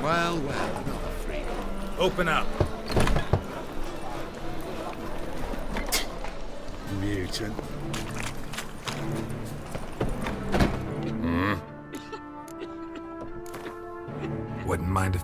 Well, well, not afraid. Open up. Mutant. Wouldn't mind if...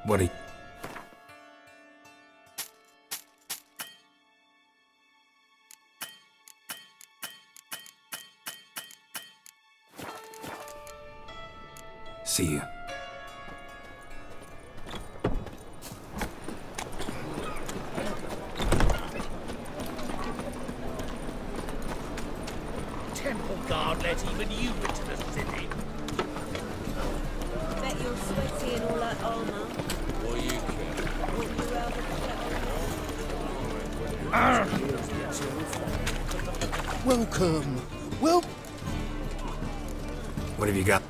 What he... See ya. Temple guard let even you into the city. Bet you're sweaty in all that armor. What you care? Wouldn't you rather Welcome. Well, What have you got?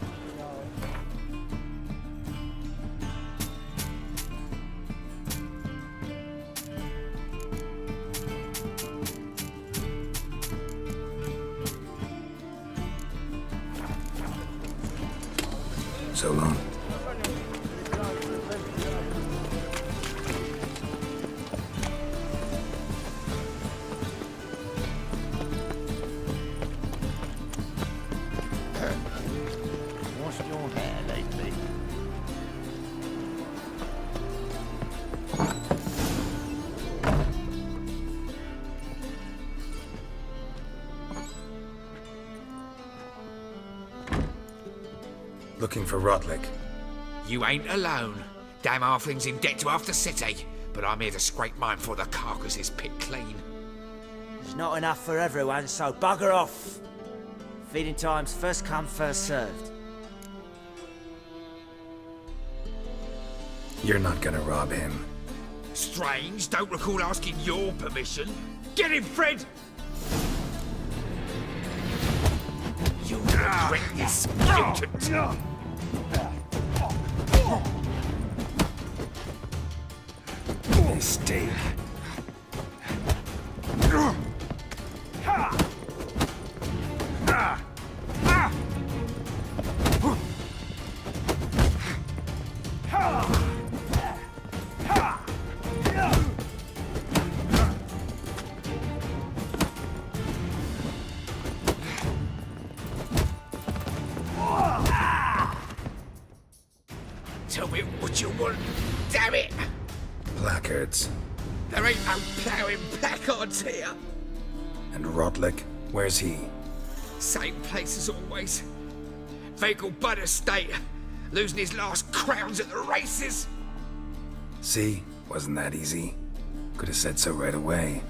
So long. Washed your hair lately? Looking for Rotlick. You ain't alone. Damn halfling's in debt to half the city, but I'm here to scrape mine before the carcass is picked clean. There's not enough for everyone, so bugger off. Feeding time's first come, first served. You're not gonna rob him. Strange, don't recall asking your permission. Get him, Fred! You'll regret this, mutant! Mistake. blackguards. There ain't no ploughing blackguards here. And Rodlick, where's he? Same place as always. Vehicle Bud Estate, losing his last crowns at the races. See? Wasn't that easy? Could have said so right away.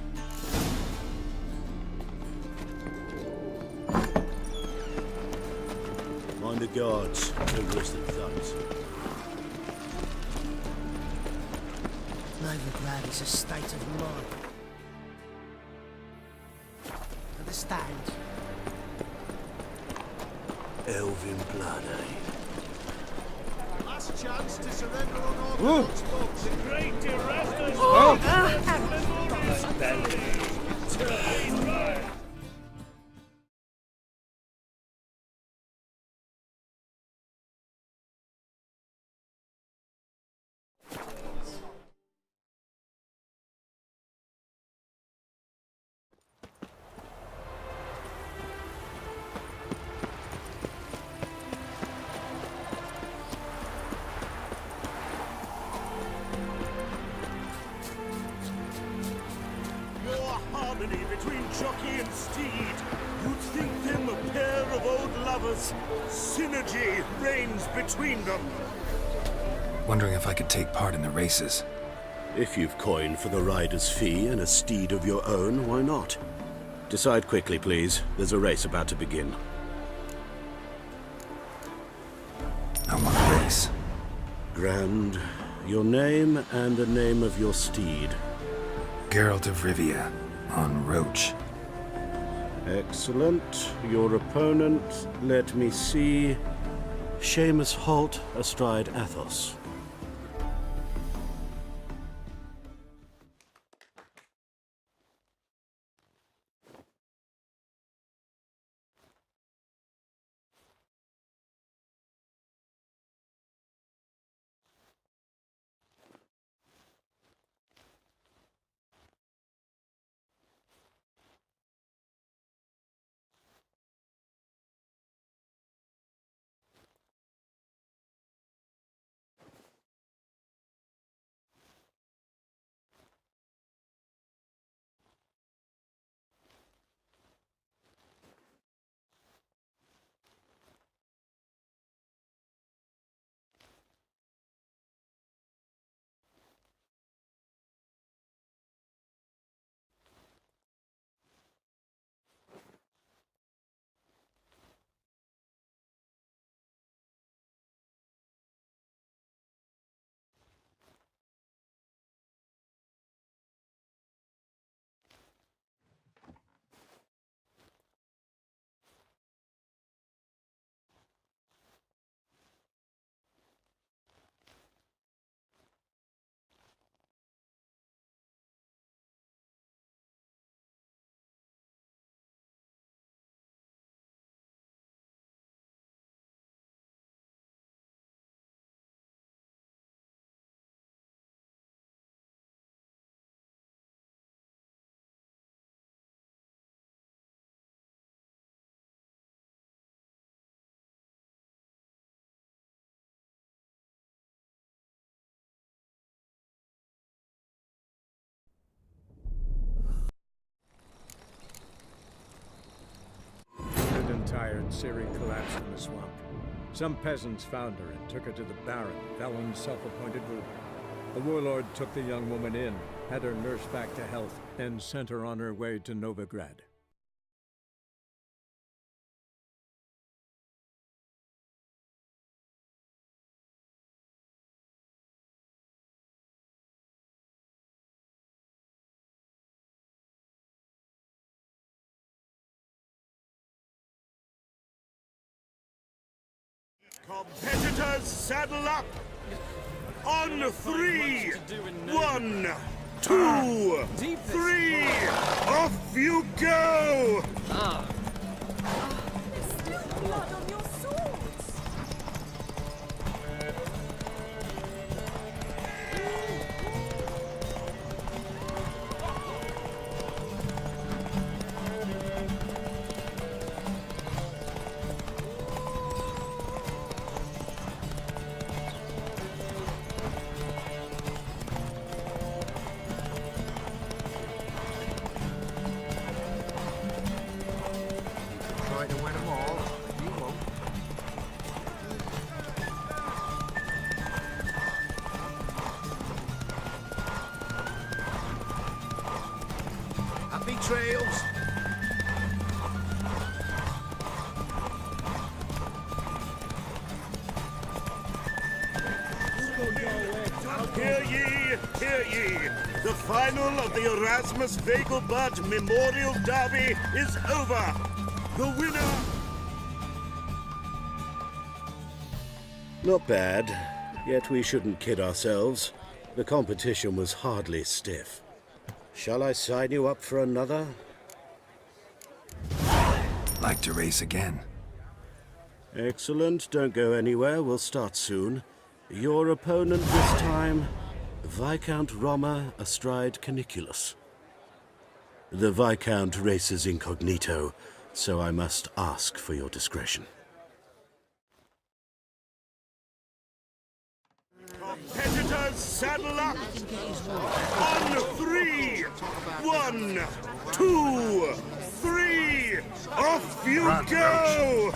Mind the guards, no worse than thugs. Novigrad is a state of mind. Understand? Elven blood, eh? Last chance to surrender on Orthodox folks. The great Erasmus! Your harmony between jockey and steed. You'd think them a pair of old lovers. Synergy reigns between them. Wondering if I could take part in the races. If you've coin for the rider's fee and a steed of your own, why not? Decide quickly, please. There's a race about to begin. I want a race. Grand, your name and the name of your steed. Geralt of Rivia, on Roach. Excellent. Your opponent, let me see. Seamus Holt astride Athos. And tired, Ciri collapsed in the swamp. Some peasants found her and took her to the Baron, Valen's self-appointed ruler. The warlord took the young woman in, had her nursed back to health, and sent her on her way to Novigrad. Competitors, saddle up! On 3! 1, 2, 3! Off you go! There's still blood on your swords. trails. Hear ye, hear ye. The final of the Erasmus Vegelbud Memorial Derby is over. The winner... Not bad, yet we shouldn't kid ourselves. The competition was hardly stiff. Shall I sign you up for another? Like to race again. Excellent, don't go anywhere, we'll start soon. Your opponent this time, Viscount Roma astride Caniculus. The Viscount races incognito, so I must ask for your discretion. Competitors, saddle up! On 3! 1, 2, 3! Off you go!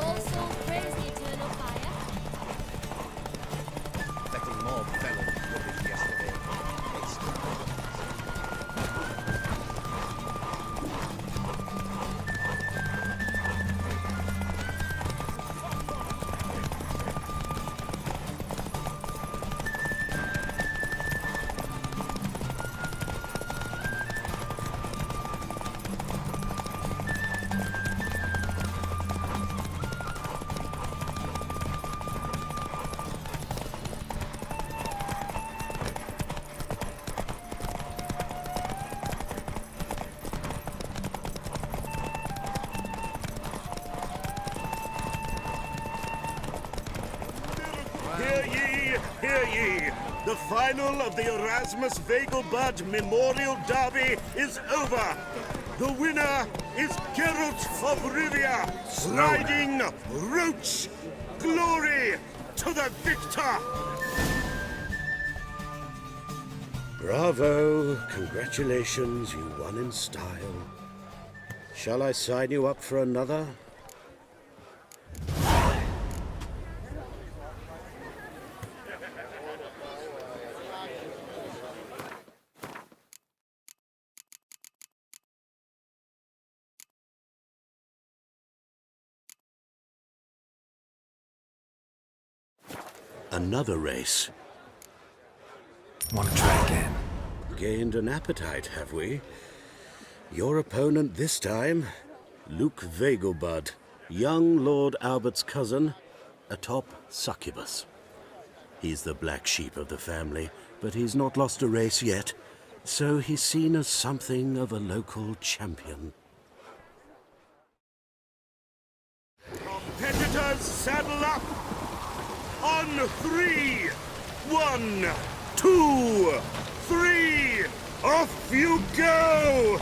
All souls praise the eternal fire. Betting more fell on rubbish yesterday. Hear ye, hear ye. The final of the Erasmus Vegelbud Memorial Derby is over. The winner is Geralt of Rivia, riding Roach. Glory to the victor! Bravo! Congratulations, you won in style. Shall I sign you up for another? Another race. Want to try again? Gained an appetite, have we? Your opponent this time, Luke Vegelbud, young Lord Albert's cousin, atop Succubus. He's the black sheep of the family, but he's not lost a race yet, so he's seen as something of a local champion. Competitors, saddle up! On 3! 1, 2, 3! Off you go!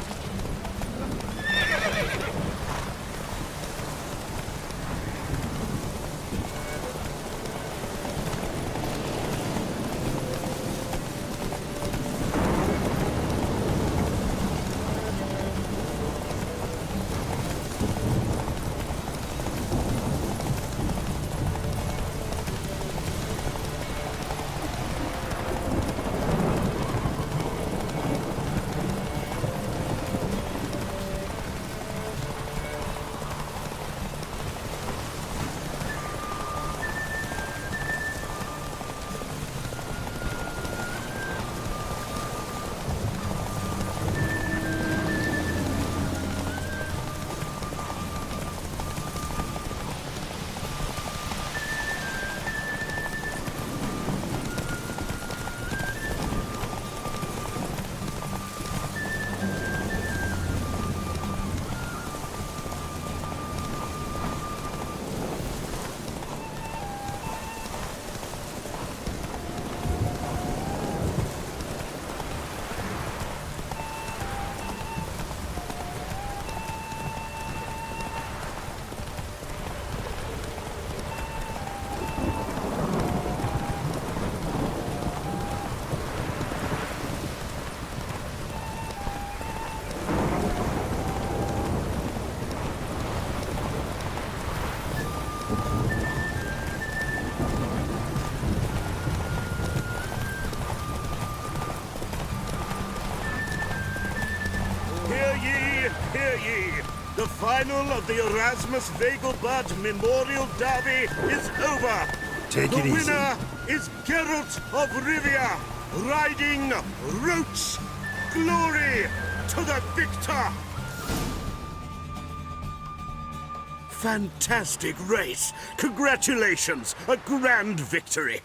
final of the Erasmus Vegelbud Memorial Derby is over. Take The it easy. winner is Geralt of Rivia, riding Roach. Glory to the victor! Fantastic race! Congratulations! A grand victory!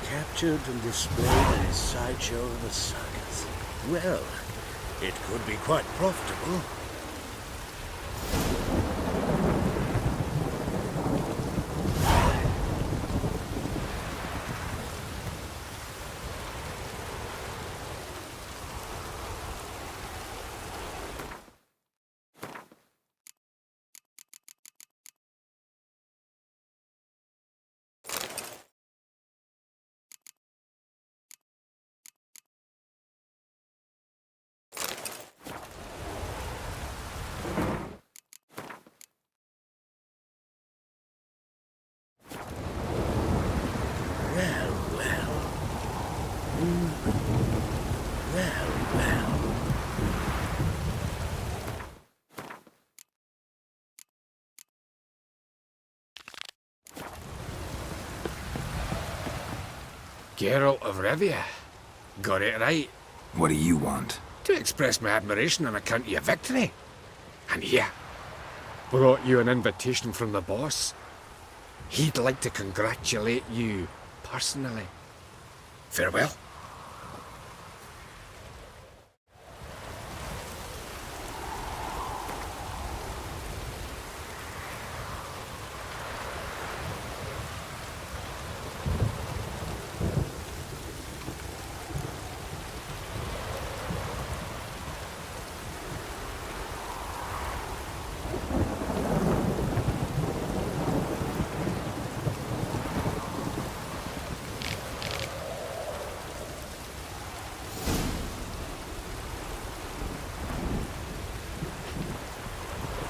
Captured and displayed in a sideshow of a circus. Well, it could be quite profitable. Geralt of Rivia. Got it right. What do you want? To express my admiration on account of your victory. And here, brought you an invitation from the boss. He'd like to congratulate you personally. Farewell.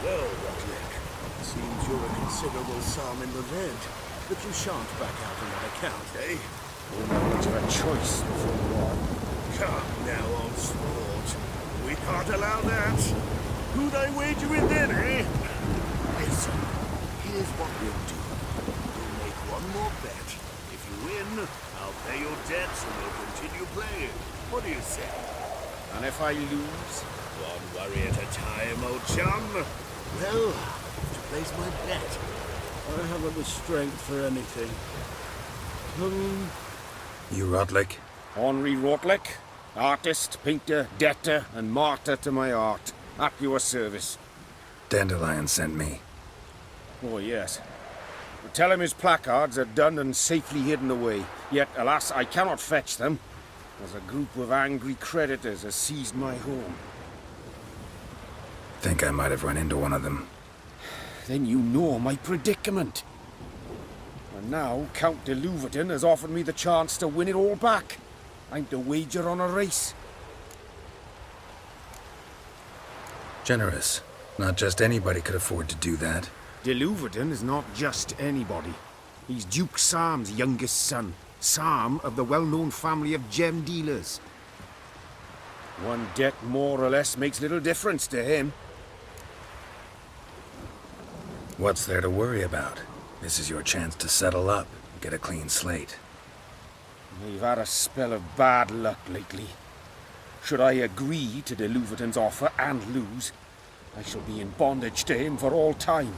Well, Rutlick, seems you're a considerable sum in the red, but you shan't back out on that account, eh? Not much of a choice before the war. Come now, old sport. We can't allow that. Who'd I wager with then, eh? Listen, here's what we'll do. We'll make one more bet. If you win, I'll pay your debts and we'll continue playing. What do you say? And if I lose? One worry at a time, old chum. Well, to place my bet. I haven't the strength for anything. You Rotlick? Henri Rotlick, artist, painter, debtor, and martyr to my art. At your service. Dandelion sent me. Oh, yes. Tell him his placards are done and safely hidden away. Yet, alas, I cannot fetch them, as a group of angry creditors has seized my home. Think I might have run into one of them. Then you know my predicament. And now Count de Louverton has offered me the chance to win it all back. I'm to wager on a race. Generous. Not just anybody could afford to do that. De Louverton is not just anybody. He's Duke Sam's youngest son. Sam of the well-known family of gem dealers. One debt more or less makes little difference to him. What's there to worry about? This is your chance to settle up, get a clean slate. We've had a spell of bad luck lately. Should I agree to de Louverton's offer and lose, I shall be in bondage to him for all time.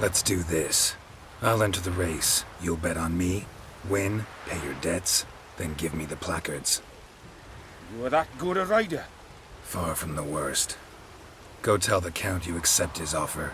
Let's do this. I'll enter the race. You'll bet on me, win, pay your debts, then give me the placards. You are that good a rider? Far from the worst. Go tell the Count you accept his offer.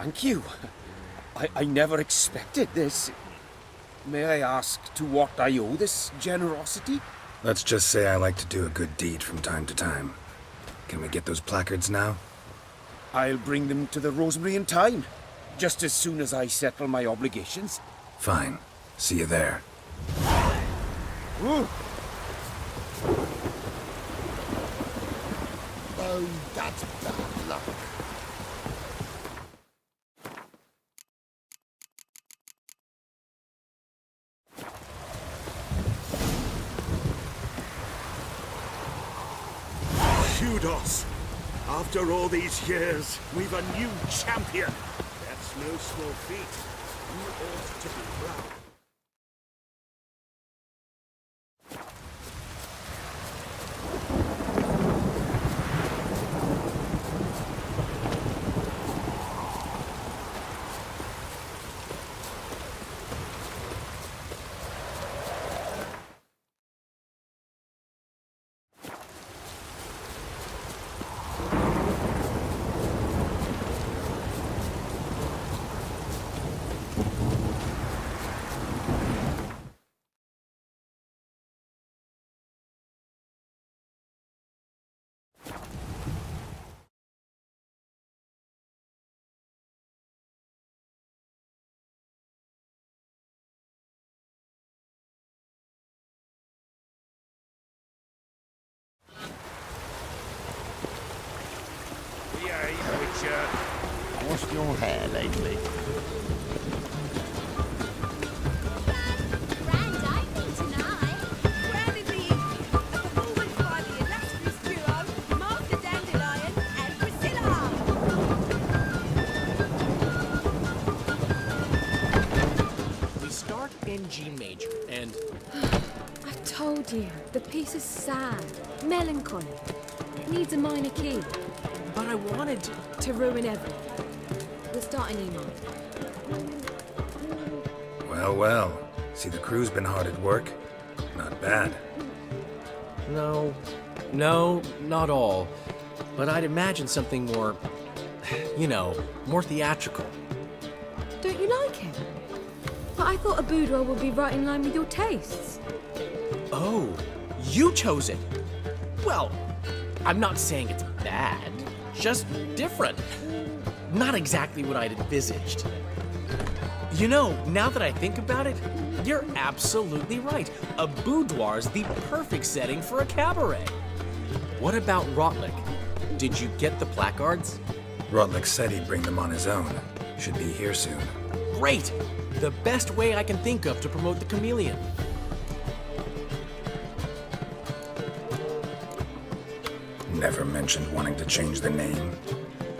Thank you. I never expected this. May I ask to what I owe this generosity? Let's just say I like to do a good deed from time to time. Can we get those placards now? I'll bring them to the Rosemary in time, just as soon as I settle my obligations. Fine. See you there. Ooh. Oh, that's bad luck. Kudos! After all these years, we've a new champion. That's no small feat. You ought to be proud. Washed your hair lately? Grand diving tonight. Grabbing the performance by the illustrious duo, Master Dandelion and Priscilla. We start in G major, and I told you, the piece is sad, melancholy. It needs a minor key but I wanted to ruin everything. We'll start in E minor. Well, well. See, the crew's been hard at work. Not bad. No, not all. But I'd imagine something more, more theatrical. Don't you like it? But I thought a boudoir would be right in line with your tastes. Oh, you chose it. Well, I'm not saying it's bad, just different. Not exactly what I'd envisaged. You know, now that I think about it, you're absolutely right. A boudoir's the perfect setting for a cabaret. What about Rotlick? Did you get the placards? Rotlick said he'd bring them on his own. Should be here soon. Great! The best way I can think of to promote the Chameleon. Never mentioned wanting to change the name.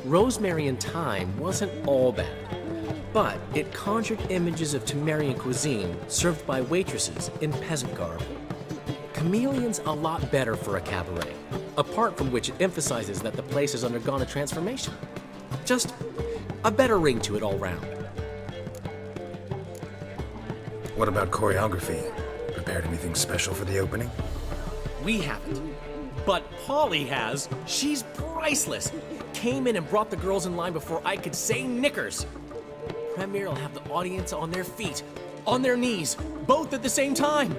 Rosemary in Time wasn't all bad, but it conjured images of Temerian cuisine served by waitresses in peasant garb. Chameleon's a lot better for a cabaret, apart from which it emphasizes that the place has undergone a transformation. Just a better ring to it all round. What about choreography? Prepared anything special for the opening? We haven't. But Polly has. She's priceless. Came in and brought the girls in line before I could say knickers. Premier will have the audience on their feet, on their knees, both at the same time.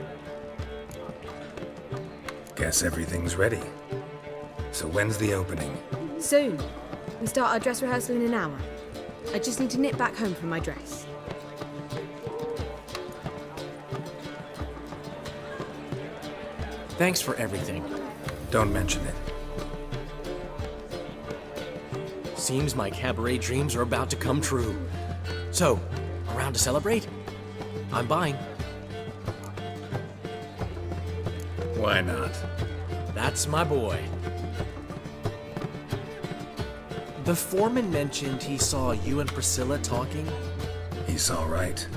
Guess everything's ready. So when's the opening? Soon. We start our dress rehearsal in an hour. I just need to nip back home for my dress. Thanks for everything. Don't mention it. Seems my cabaret dreams are about to come true. So, around to celebrate? I'm buying. Why not? That's my boy. The foreman mentioned he saw you and Priscilla talking. He's all right.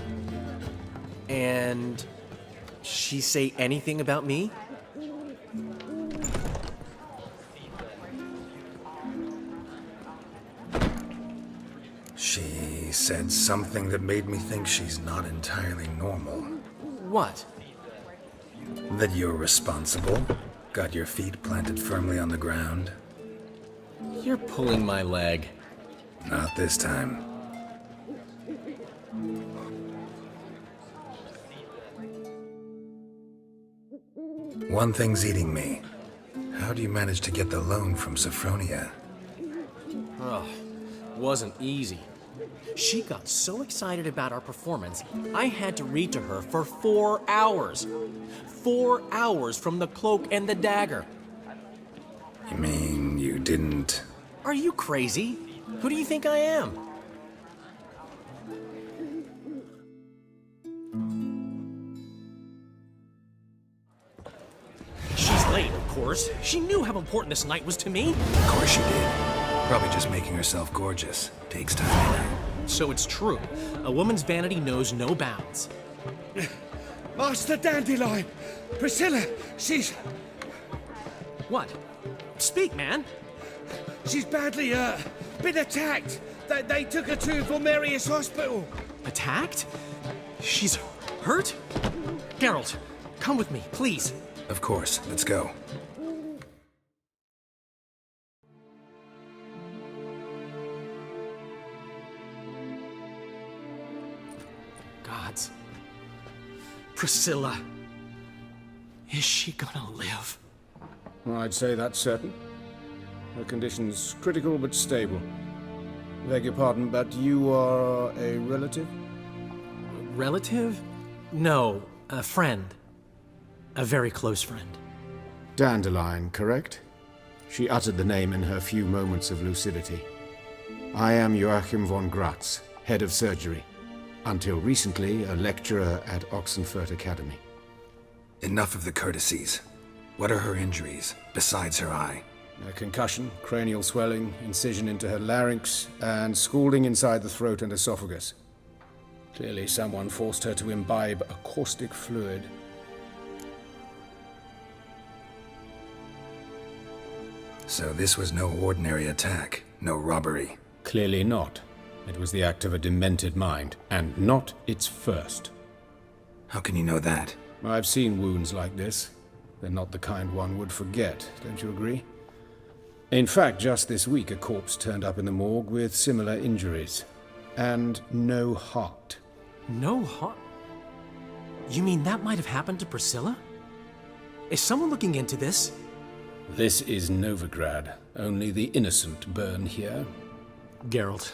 And she say anything about me? She said something that made me think she's not entirely normal. What? That you're responsible, got your feet planted firmly on the ground. You're pulling my leg. Not this time. One thing's eating me. How do you manage to get the loan from Sophronia? Oh, wasn't easy. She got so excited about our performance, I had to read to her for 4 hours. 4 hours from the Cloak and the Dagger. You mean you didn't... Are you crazy? Who do you think I am? She's late, of course. She knew how important this night was to me. Of course she did. Probably just making herself gorgeous. Takes time, you know. So it's true. A woman's vanity knows no bounds. Master Dandelion! Priscilla, she's... What? Speak, man. She's badly, been attacked. They took her to Vulmerius Hospital. Attacked? She's hurt? Geralt, come with me, please. Of course. Let's go. Gods. Priscilla. Is she gonna live? I'd say that's certain. Her condition's critical but stable. Beg your pardon, but you are a relative? Relative? No, a friend. A very close friend. Dandelion, correct? She uttered the name in her few moments of lucidity. I am Joachim von Gratz, head of surgery. Until recently, a lecturer at Oxenfurt Academy. Enough of the courtesies. What are her injuries, besides her eye? A concussion, cranial swelling, incision into her larynx, and scalding inside the throat and esophagus. Clearly someone forced her to imbibe a caustic fluid. So this was no ordinary attack, no robbery. Clearly not. It was the act of a demented mind, and not its first. How can you know that? I've seen wounds like this. They're not the kind one would forget, don't you agree? In fact, just this week a corpse turned up in the morgue with similar injuries. And no heart. No heart? You mean that might have happened to Priscilla? Is someone looking into this? This is Novigrad. Only the innocent burn here. Geralt,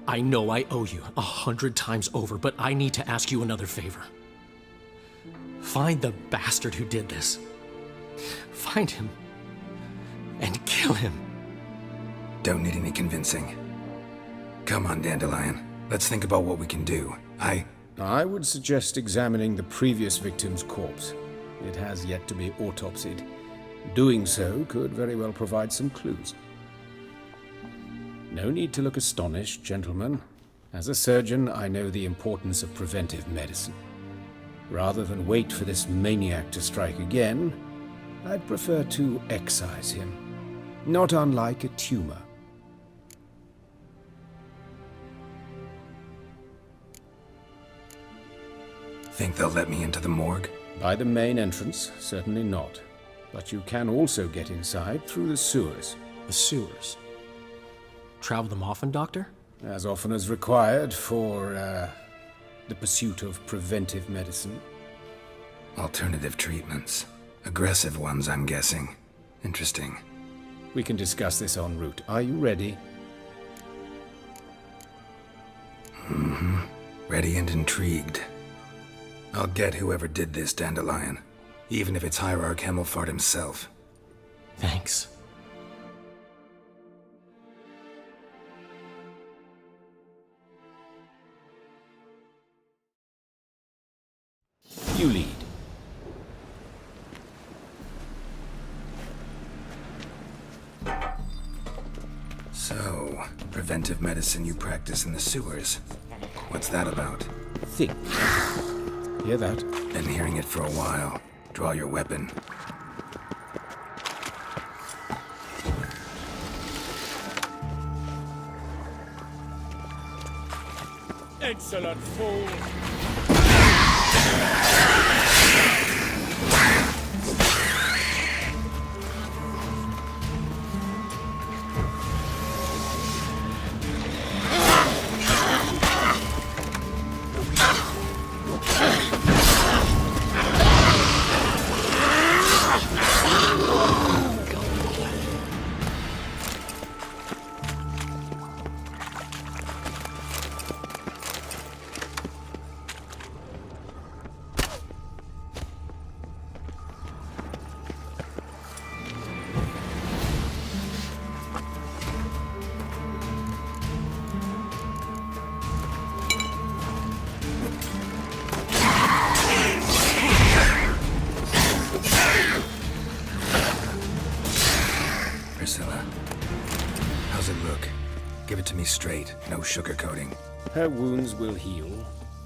I know I owe you 100 times over, but I need to ask you another favor. Find the bastard who did this. Find him. And kill him. Don't need any convincing. Come on, Dandelion. Let's think about what we can do. I would suggest examining the previous victim's corpse. It has yet to be autopsied. Doing so could very well provide some clues. No need to look astonished, gentlemen. As a surgeon, I know the importance of preventive medicine. Rather than wait for this maniac to strike again, I'd prefer to excise him. Not unlike a tumor. Think they'll let me into the morgue? By the main entrance, certainly not. But you can also get inside through the sewers. The sewers? Travel them often, Doctor? As often as required for, the pursuit of preventive medicine. Alternative treatments. Aggressive ones, I'm guessing. Interesting. We can discuss this en route. Are you ready? Mm-hmm. Ready and intrigued. I'll get whoever did this, Dandelion. Even if it's Hierarch Hemmelfart himself. Thanks. You lead. So, preventive medicine you practice in the sewers. What's that about? Think. Hear that? Been hearing it for a while. Draw your weapon. Excellent fool! How's it look? Give it to me straight, no sugarcoating. Her wounds will heal,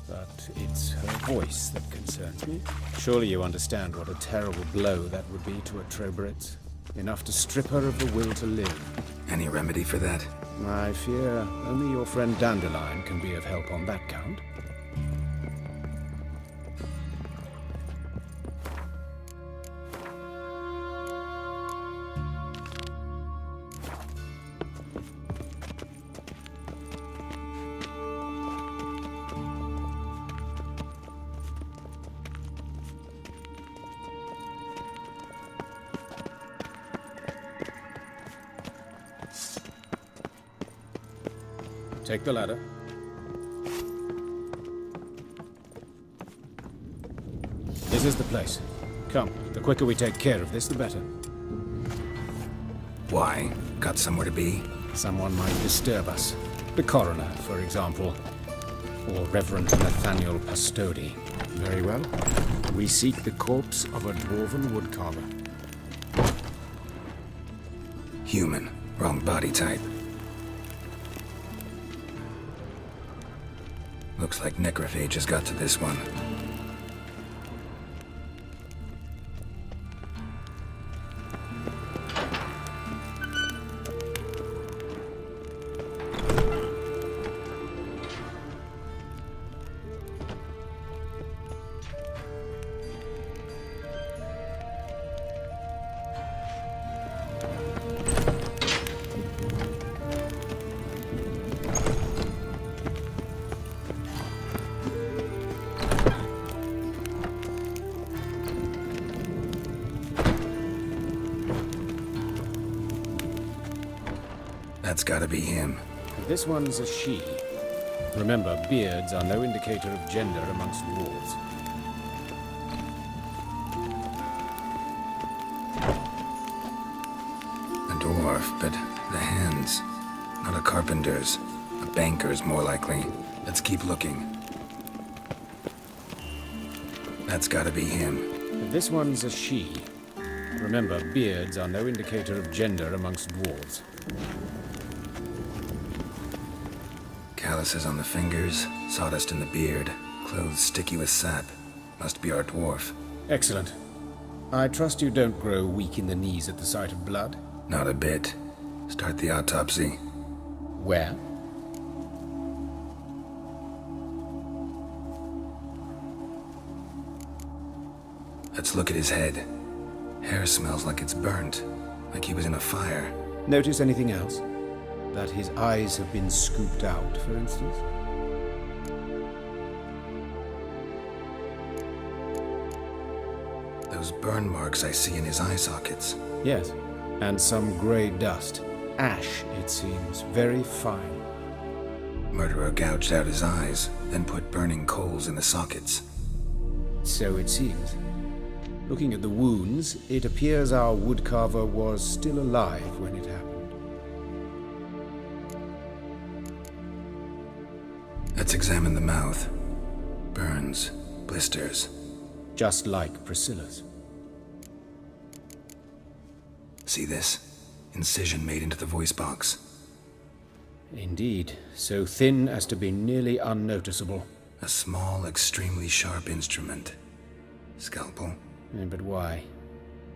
but it's her voice that concerns me. Surely you understand what a terrible blow that would be to a Troberet. Enough to strip her of the will to live. Any remedy for that? I fear only your friend Dandelion can be of help on that count. Take the ladder. This is the place. Come, the quicker we take care of this, the better. Why? Got somewhere to be? Someone might disturb us. The coroner, for example. Or Reverend Nathaniel Pastodi. Very well. We seek the corpse of a dwarven woodcarver. Human. Wrong body type. Looks like necrophage has got to this one. That's gotta be him. This one's a she. Remember, beards are no indicator of gender amongst dwarves. A dwarf, but the hands. Not a carpenter's. A banker's, more likely. Let's keep looking. That's gotta be him. This one's a she. Remember, beards are no indicator of gender amongst dwarves. Calluses on the fingers, sawdust in the beard, clothes sticky with sap. Must be our dwarf. Excellent. I trust you don't grow weak in the knees at the sight of blood? Not a bit. Start the autopsy. Where? Let's look at his head. Hair smells like it's burnt, like he was in a fire. Notice anything else? That his eyes have been scooped out, for instance? Those burn marks I see in his eye sockets. Yes, and some grey dust. Ash, it seems, very fine. Murderer gouged out his eyes, then put burning coals in the sockets. So it seems. Looking at the wounds, it appears our woodcarver was still alive when it happened. Let's examine the mouth. Burns, blisters. Just like Priscilla's. See this? Incision made into the voice box. Indeed, so thin as to be nearly unnoticeable. A small, extremely sharp instrument. Scalpel? But why?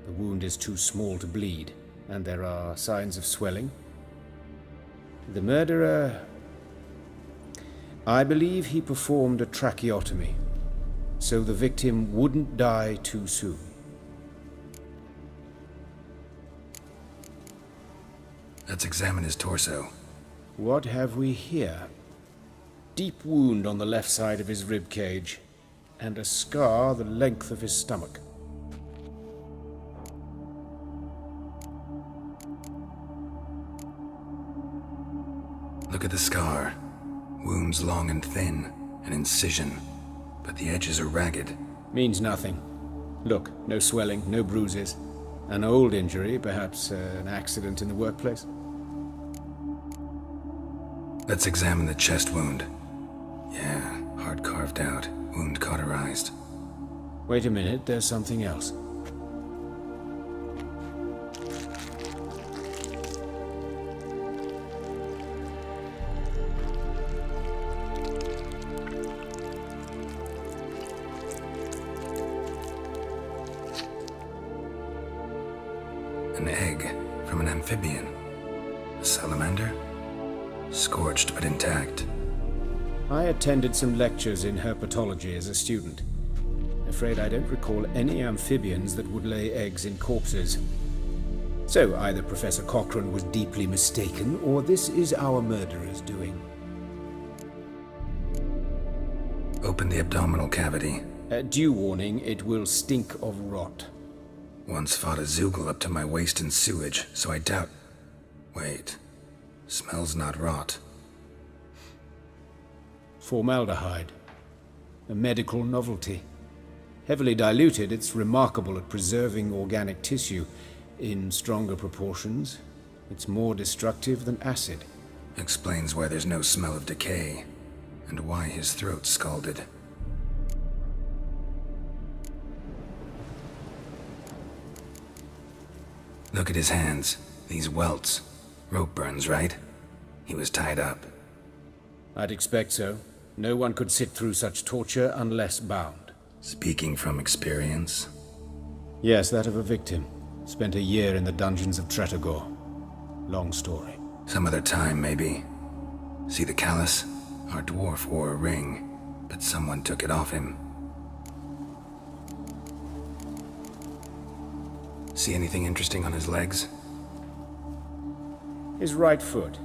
The wound is too small to bleed, and there are signs of swelling. The murderer... I believe he performed a tracheotomy, so the victim wouldn't die too soon. Let's examine his torso. What have we here? Deep wound on the left side of his rib cage, and a scar the length of his stomach. Look at the scar. Wounds long and thin, an incision, but the edges are ragged. Means nothing. Look, no swelling, no bruises. An old injury, perhaps an accident in the workplace. Let's examine the chest wound. Yeah, heart carved out, wound cauterized. Wait a minute, there's something else. An egg from an amphibian. A salamander? Scorched but intact. I attended some lectures in herpetology as a student. Afraid I don't recall any amphibians that would lay eggs in corpses. So either Professor Cochrane was deeply mistaken, or this is our murderer's doing. Open the abdominal cavity. Due warning, it will stink of rot. Once fought a Zoogle up to my waist in sewage, so I doubt... Wait. Smells not rot. Formaldehyde. A medical novelty. Heavily diluted, it's remarkable at preserving organic tissue. In stronger proportions, it's more destructive than acid. Explains why there's no smell of decay, and why his throat's scalded. Look at his hands. These welts. Rope burns, right? He was tied up. I'd expect so. No one could sit through such torture unless bound. Speaking from experience? Yes, that of a victim. Spent a year in the dungeons of Tretogor. Long story. Some other time, maybe. See the callus? Our dwarf wore a ring, but someone took it off him. See anything interesting on his legs? His right foot.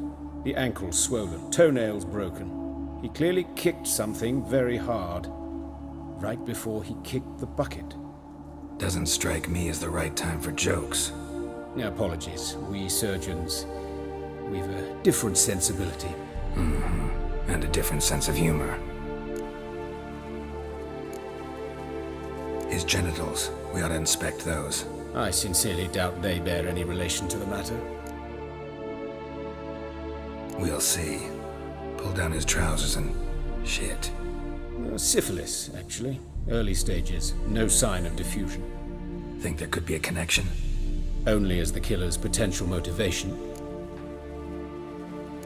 The ankle swollen, toenails broken. He clearly kicked something very hard. Right before he kicked the bucket. Doesn't strike me as the right time for jokes. Apologies. We surgeons, we've a different sensibility. And a different sense of humor. His genitals, we ought to inspect those. I sincerely doubt they bear any relation to the matter. We'll see. Pull down his trousers and... shit. Syphilis, actually. Early stages. No sign of diffusion. Think there could be a connection? Only as the killer's potential motivation.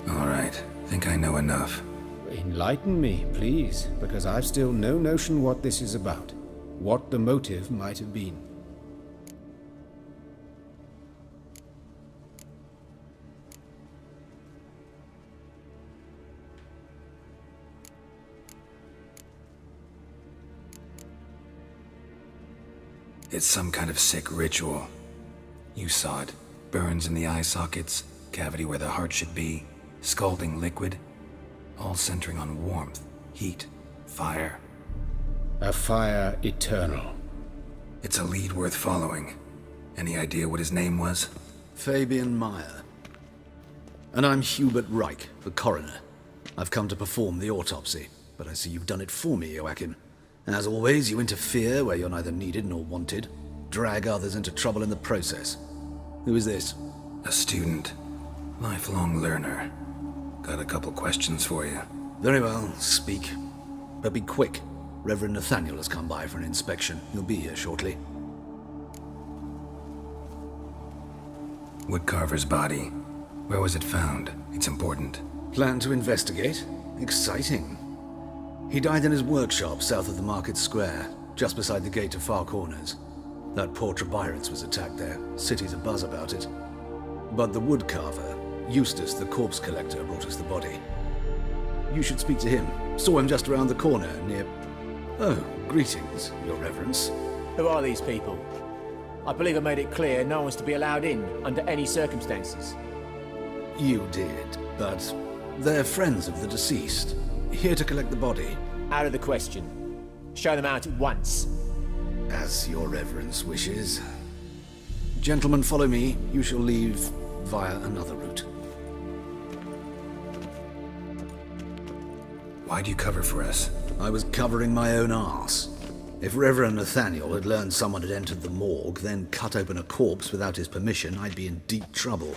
All right. Think I know enough. Enlighten me, please, because I've still no notion what this is about. What the motive might have been. It's some kind of sick ritual. You saw it. Burns in the eye sockets, cavity where the heart should be, scalding liquid, all centering on warmth, heat, fire. A fire eternal. It's a lead worth following. Any idea what his name was? Fabian Meyer. And I'm Hubert Reich, the coroner. I've come to perform the autopsy, but I see you've done it for me, Joachim. As always, you interfere where you're neither needed nor wanted. Drag others into trouble in the process. Who is this? A student. Lifelong learner. Got a couple questions for you. Very well, speak. But be quick. Reverend Nathaniel has come by for an inspection. He'll be here shortly. Woodcarver's body. Where was it found? It's important. Plan to investigate? Exciting. He died in his workshop south of the market square, just beside the gate to Far Corners. That poor Trebirets was attacked there. City's abuzz about it. But the woodcarver, Eustace the corpse collector, brought us the body. You should speak to him. Saw him just around the corner, near... Oh, greetings, Your Reverence. Who are these people? I believe I made it clear no one's to be allowed in, under any circumstances. You did, but they're friends of the deceased. Here to collect the body. Out of the question. Show them out at once. As Your Reverence wishes. Gentlemen, follow me. You shall leave via another route. Why'd you cover for us? I was covering my own arse. If Reverend Nathaniel had learned someone had entered the morgue, then cut open a corpse without his permission, I'd be in deep trouble.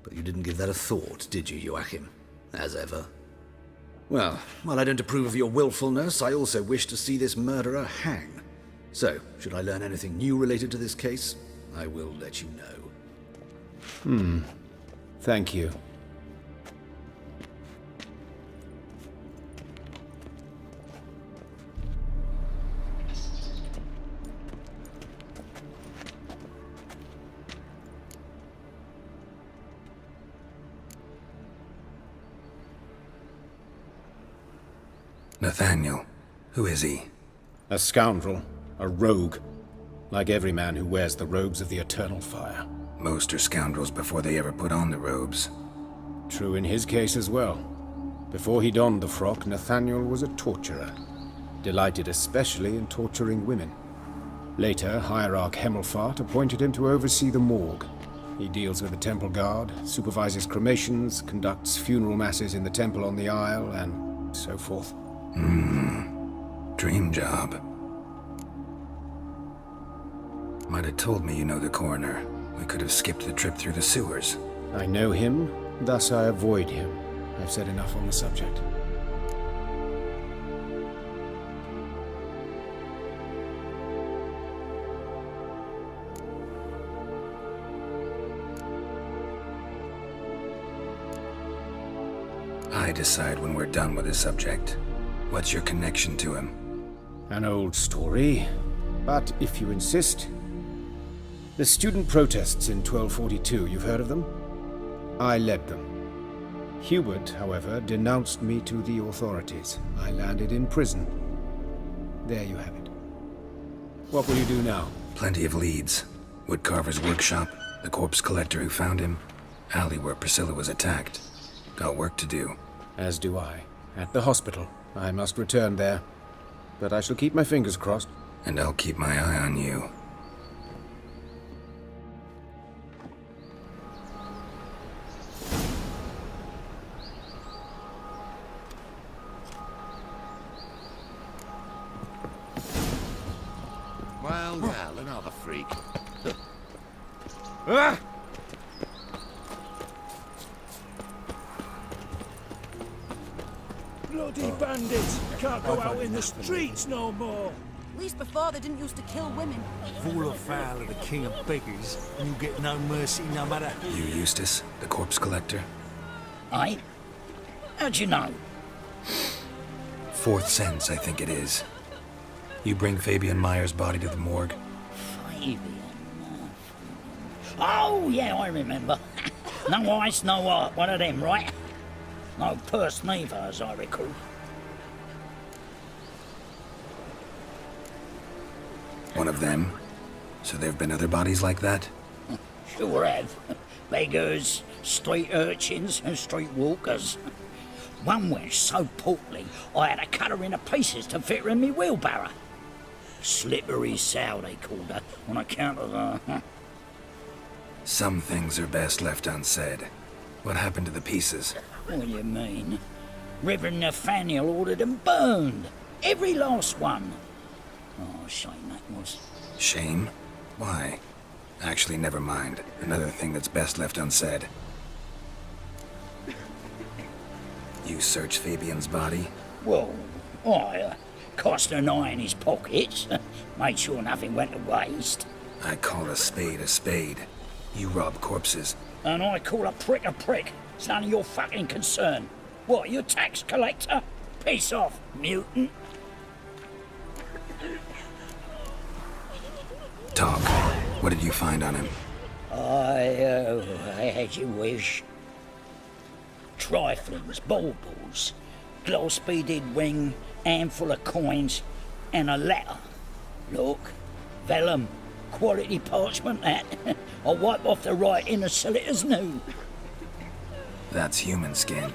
But you didn't give that a thought, did you, Joachim? As ever. Well, while I don't approve of your willfulness, I also wish to see this murderer hang. So, should I learn anything new related to this case, I will let you know. Thank you. Nathaniel. Who is he? A scoundrel. A rogue. Like every man who wears the robes of the Eternal Fire. Most are scoundrels before they ever put on the robes. True in his case as well. Before he donned the frock, Nathaniel was a torturer. Delighted especially in torturing women. Later, Hierarch Hemelfart appointed him to oversee the morgue. He deals with the temple guard, supervises cremations, conducts funeral masses in the temple on the Isle, and so forth. Dream job. Might have told me you know the coroner. We could have skipped the trip through the sewers. I know him, thus I avoid him. I've said enough on the subject. I decide when we're done with the subject. What's your connection to him? An old story, but if you insist. The student protests in 1242, you've heard of them? I led them. Hubert, however, denounced me to the authorities. I landed in prison. There you have it. What will you do now? Plenty of leads. Woodcarver's workshop, the corpse collector who found him, alley where Priscilla was attacked. Got work to do. As do I. At the hospital. I must return there. But I shall keep my fingers crossed. And I'll keep my eye on you. Well, another freak. Bloody bandits! Can't go out in the streets no more! At least before they didn't used to kill women. Fall afoul of the king of beggars, and you get no mercy no matter. You Eustace, the corpse collector? Aye? How'd you know? Fourth sense, I think it is. You bring Fabian Meyer's body to the morgue? Fabian. Oh, yeah, I remember. No eyes, no heart, one of them, right? No purse neither, as I recall. One of them? So there've been other bodies like that? Sure have. Beggars, street urchins, and street walkers. One went so portly, I had to cut her into pieces to fit her in me wheelbarrow. Slippery sow, they called her, on account of her. Some things are best left unsaid. What happened to the pieces? What do you mean? Reverend Nathaniel ordered them burned. Every last one. Oh, shame that was. Shame? Why? Actually, never mind. Another thing that's best left unsaid. You searched Fabian's body? Well, I cast an eye in his pockets. Made sure nothing went to waste. I call a spade a spade. You rob corpses. And I call a prick a prick. It's none of your fucking concern. What, you tax collector? Piss off, mutant. Talk. What did you find on him? I had you wish. Triflings, baubles, gloss-beaded ring, handful of coins, and a letter. Look, vellum, quality parchment that. I'll wipe off the writing and sell it as new. That's human skin.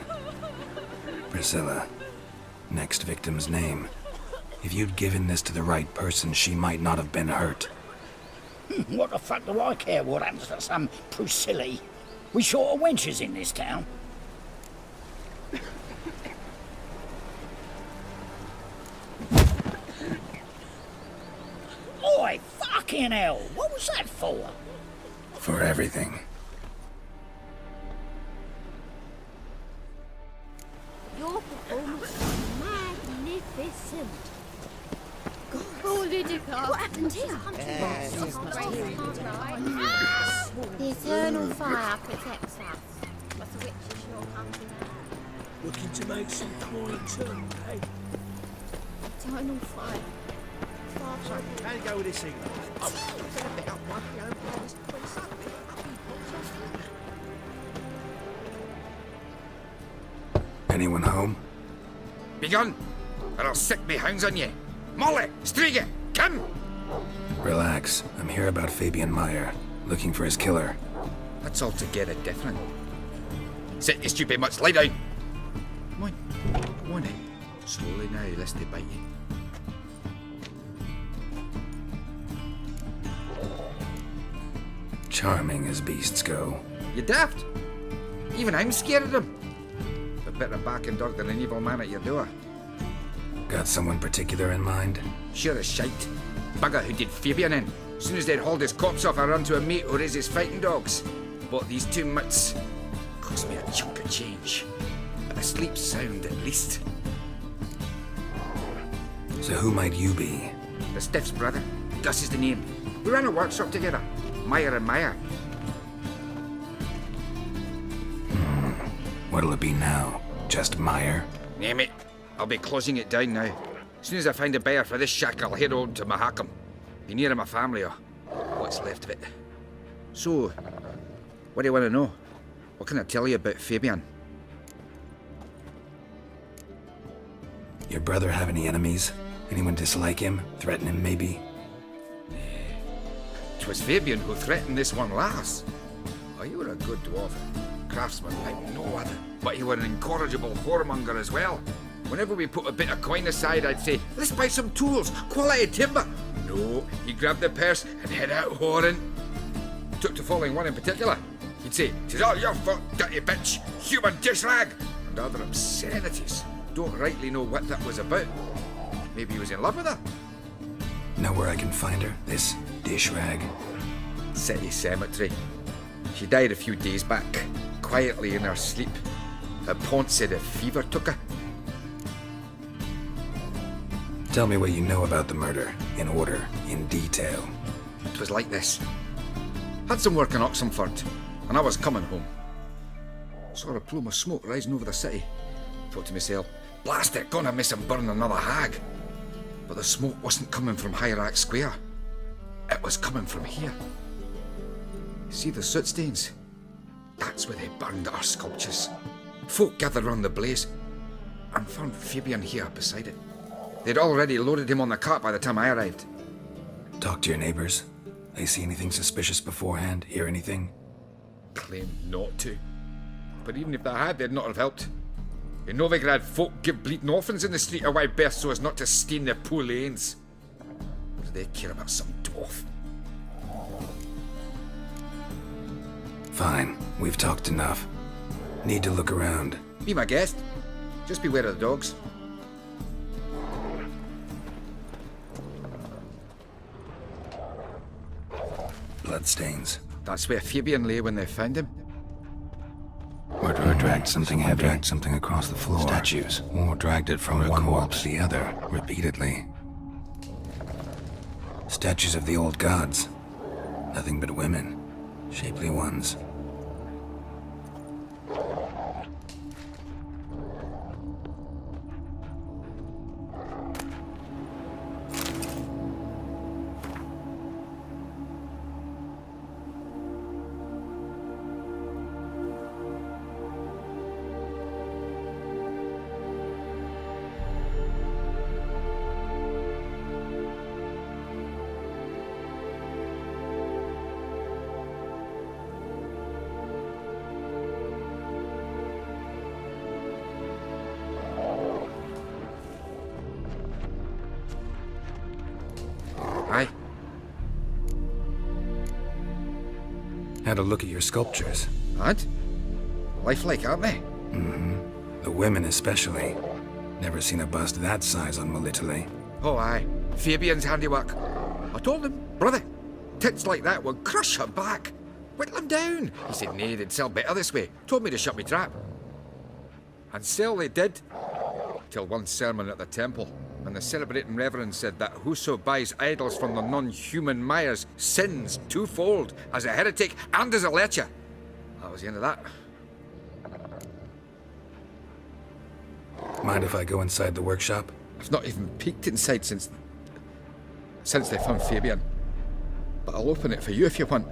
Priscilla. Next victim's name. If you'd given this to the right person, she might not have been hurt. What the fuck do I care what happens to some Priscilla? We short of wenches in this town. Oi, fucking hell! What was that for? For everything. Your performance was magnificent. Oh, Lydica. What happened here? The eternal fire protects us. But the witches sure come to that. Looking to make some coin too, eh? Eternal fire. How you go with this thing? Anyone home? Begun! or I'll sick me hounds on ye. Molly, Striga, come! Relax. I'm here about Fabian Meyer, looking for his killer. That's altogether different. Sit, you stupid mutts, lie down. Come on, come on in. Slowly now, lest they bite you. Charming as beasts go. You daft? Even I'm scared of them. But better back and dog than an evil man at your door. Got someone particular in mind? Sure as shite. Bugger who did Fabian in. As soon as they'd hauled his corpse off, I run to a mate who raises fighting dogs. Bought these 2 mutts. Cost me a chunk of change. But I sleep sound at least. So who might you be? The Stiff's brother. Gus is the name. We ran a workshop together. Meyer and Meyer. What'll it be now? Just Meyer? Name it. I'll be closing it down now. As soon as I find a buyer for this shack, I'll head on to Mahakam. Be near my family or what's left of it. So, what do you want to know? What can I tell you about Fabian? Your brother have any enemies? Anyone dislike him? Threaten him, maybe? 'Twas Fabian who threatened this one last. Oh, you were a good dwarf. Craftsman like no other. But you were an incorrigible whoremonger as well. Whenever we put a bit of coin aside, I'd say, let's buy some tools, quality timber. No, he'd grab the purse and head out whoring. Took to following one in particular. He'd say, "'Tis all your fault, dirty bitch, human dish rag," and other obscenities. Don't rightly know what that was about. Maybe he was in love with her. Know where I can find her? This dish rag? City cemetery. She died a few days back, quietly in her sleep. Her pont said a fever took her. Tell me what you know about the murder, in order, in detail. It was like this. Had some work in Oxenford, and I was coming home. Saw a plume of smoke rising over the city. Thought to myself, blast it, gonna miss and burn another hag. But the smoke wasn't coming from Hierarch Square. It was coming from here. See the soot stains? That's where they burned our sculptures. Folk gathered round the blaze and found Fabian here beside it. They'd already loaded him on the cart by the time I arrived. Talk to your neighbors. They see anything suspicious beforehand? Hear anything? Claimed not to. But even if they had, they'd not have helped. In Novigrad, folk give bleeding orphans in the street a wide berth so as not to stain their poor lanes. What do they care about some dwarf? Fine. We've talked enough. Need to look around. Be my guest. Just beware of the dogs. Bloodstains. That's where Fabian lay when they found him. Murderer dragged something heavy, dragged something across the floor. Statues. Or dragged it from one wall to the other, repeatedly. Statues of the old gods. Nothing but women. Shapely ones. Had a look at your sculptures. What? Lifelike, aren't they? Mm-hmm. The women especially. Never seen a bust that size on Melitele. Oh, aye. Fabian's handiwork. I told him, brother, tits like that would crush her back. Whittle him down. He said, nay, they'd sell better this way. Told me to shut me trap. And sell they did. Till one sermon at the temple. And the celebrating reverend said that whoso buys idols from the non-human Myers sins twofold, as a heretic and as a lecher. That was the end of that. Mind if I go inside the workshop? I've not even peeked inside since they found Fabian. But I'll open it for you if you want.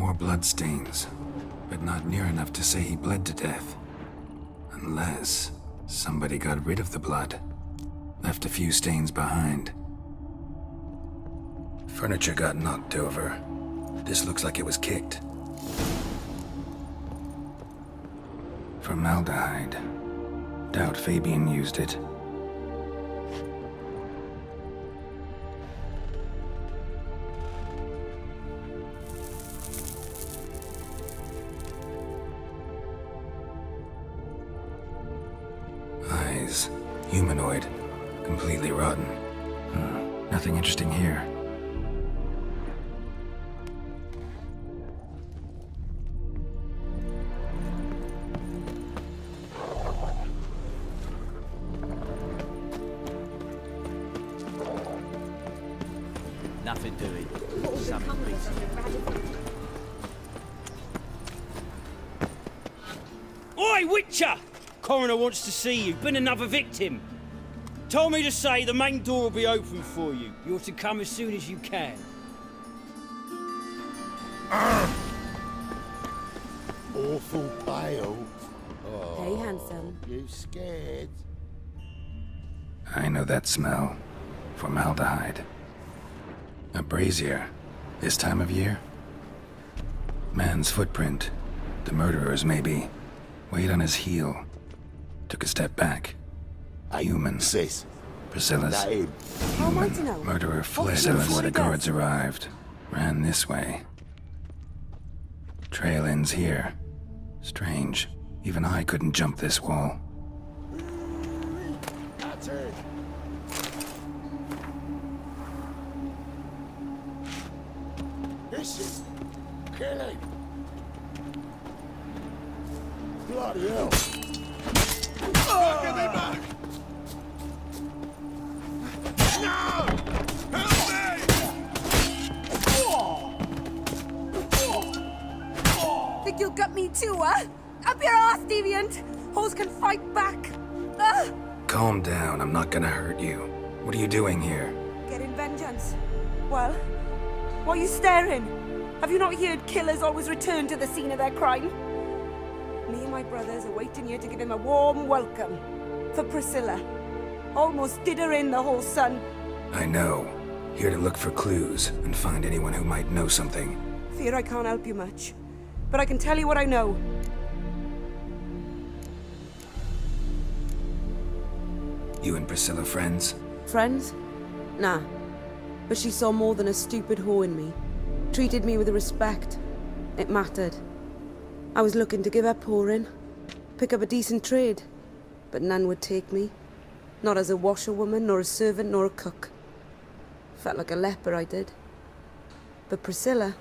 More bloodstains, but not near enough to say he bled to death. Unless somebody got rid of the blood, left a few stains behind. Furniture got knocked over. This looks like it was kicked. Formaldehyde. Doubt Fabian used it. Eyes. Humanoid. Completely rotten. Nothing interesting here. Nothing doing. Something beats it. Oi, Witcher! Coroner wants to see you. Been another victim. Told me to say the main door will be open for you. You're to come as soon as you can. Awful pale. Hey, handsome. You scared? I know that smell. Formaldehyde. A brazier. This time of year? Man's footprint. The murderer's, maybe. Weight on his heel. Took a step back. A human. Sis. Priscilla's. How am I to know? Murderer fled before the guards arrived. Ran this way. Trail ends here. Strange. Even I couldn't jump this wall. That's it. This is killing. Bloody hell. Give me back! No! Help me! Think you'll gut me too, huh? Up your ass, deviant! Hoes can fight back! Calm down, I'm not gonna hurt you. What are you doing here? Getting vengeance. Well, why are you staring? Have you not heard killers always return to the scene of their crime? Me and my brothers are waiting here to give him a warm welcome. For Priscilla. Almost did her in, the whole son. I know. Here to look for clues and find anyone who might know something. Fear I can't help you much. But I can tell you what I know. You and Priscilla friends? Friends? Nah. But she saw more than a stupid whore in me. Treated me with respect. It mattered. I was looking to give up whoring. Pick up a decent trade. But none would take me. Not as a washerwoman, nor a servant, nor a cook. Felt like a leper, I did. But Priscilla,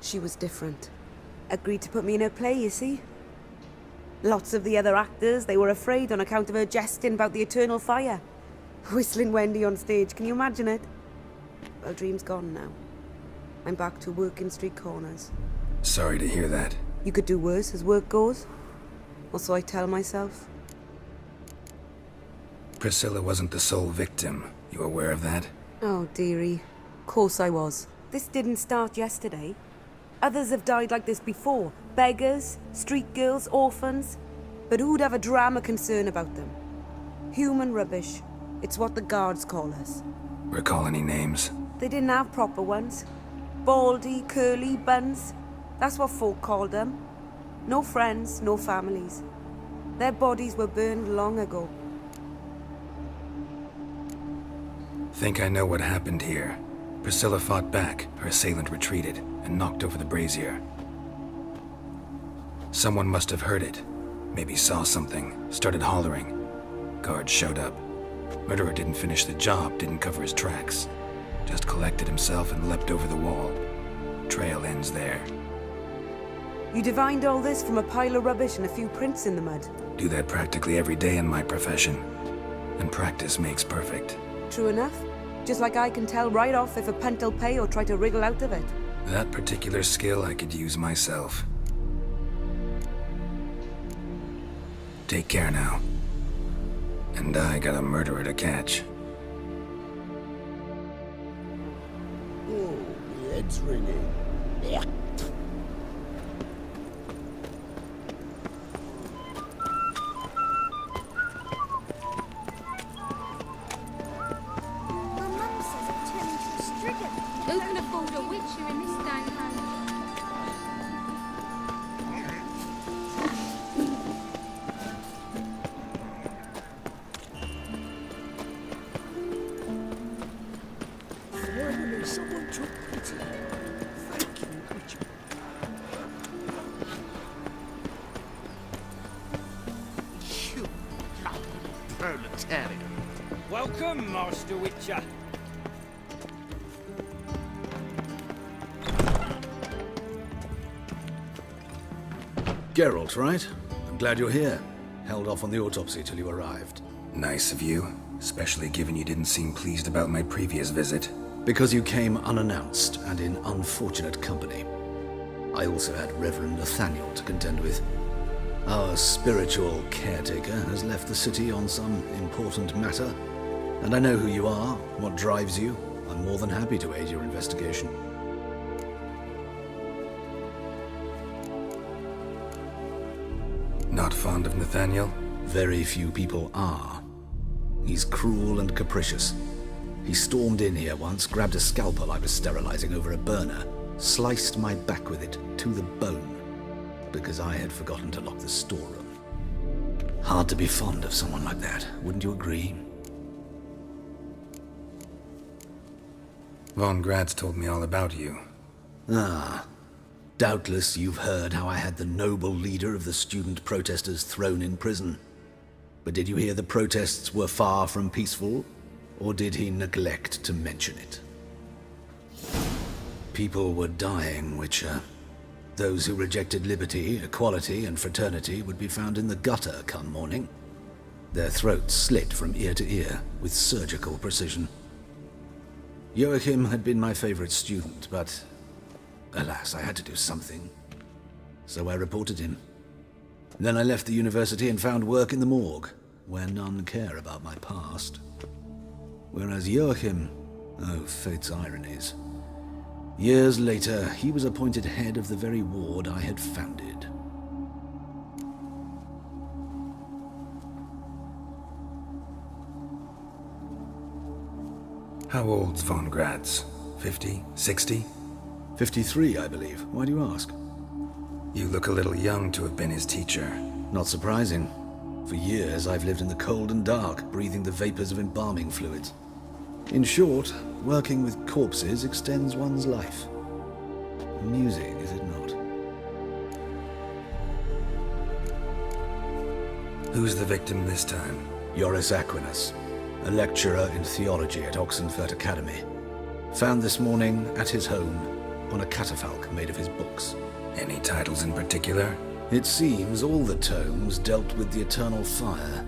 she was different. Agreed to put me in her play, you see. Lots of the other actors, they were afraid on account of her jesting about the eternal fire. Whistling Wendy on stage, can you imagine it? Well, dream's gone now. I'm back to working street corners. Sorry to hear that. You could do worse as work goes. Or so I tell myself. Priscilla wasn't the sole victim. You aware of that? Oh, dearie. Course I was. This didn't start yesterday. Others have died like this before. Beggars, street girls, orphans. But who'd have a drama concern about them? Human rubbish. It's what the guards call us. Recall any names? They didn't have proper ones. Baldy, curly, buns. That's what folk called them. No friends, no families. Their bodies were burned long ago. Think I know what happened here. Priscilla fought back, her assailant retreated, and knocked over the brazier. Someone must have heard it. Maybe saw something, started hollering. Guards showed up. Murderer didn't finish the job, didn't cover his tracks. Just collected himself and leapt over the wall. Trail ends there. You divined all this from a pile of rubbish and a few prints in the mud. Do that practically every day in my profession. And practice makes perfect. True enough. Just like I can tell right off if a punt'll pay or try to wriggle out of it. That particular skill I could use myself. Take care now. And I got a murderer to catch. Oh, my head's ringing. Yeah. Howdy. Welcome, Master Witcher. Geralt, right? I'm glad you're here. Held off on the autopsy till you arrived. Nice of you, especially given you didn't seem pleased about my previous visit. Because you came unannounced and in unfortunate company. I also had Reverend Nathaniel to contend with. Our spiritual caretaker has left the city on some important matter, and I know who you are, what drives you. I'm more than happy to aid your investigation. Not fond of Nathaniel? Very few people are. He's cruel and capricious. He stormed in here once, grabbed a scalpel I was sterilizing over a burner, sliced my back with it to the bone, because I had forgotten to lock the storeroom. Hard to be fond of someone like that, wouldn't you agree? Von Gratz told me all about you. Ah. Doubtless you've heard how I had the noble leader of the student protesters thrown in prison. But did you hear the protests were far from peaceful? Or did he neglect to mention it? People were dying, Witcher. Those who rejected liberty, equality, and fraternity would be found in the gutter come morning. Their throats slit from ear to ear with surgical precision. Joachim had been my favorite student, but alas, I had to do something. So I reported him. Then I left the university and found work in the morgue, where none care about my past. Whereas Joachim, oh, fate's ironies. Years later, he was appointed head of the very ward I had founded. How old's Von Gratz? 50? 60? 53, I believe. Why do you ask? You look a little young to have been his teacher. Not surprising. For years, I've lived in the cold and dark, breathing the vapors of embalming fluids. In short, working with corpses extends one's life. Amusing, is it not? Who's the victim this time? Joris Aquinas, a lecturer in theology at Oxenfurt Academy. Found this morning at his home on a catafalque made of his books. Any titles in particular? It seems all the tomes dealt with the eternal fire.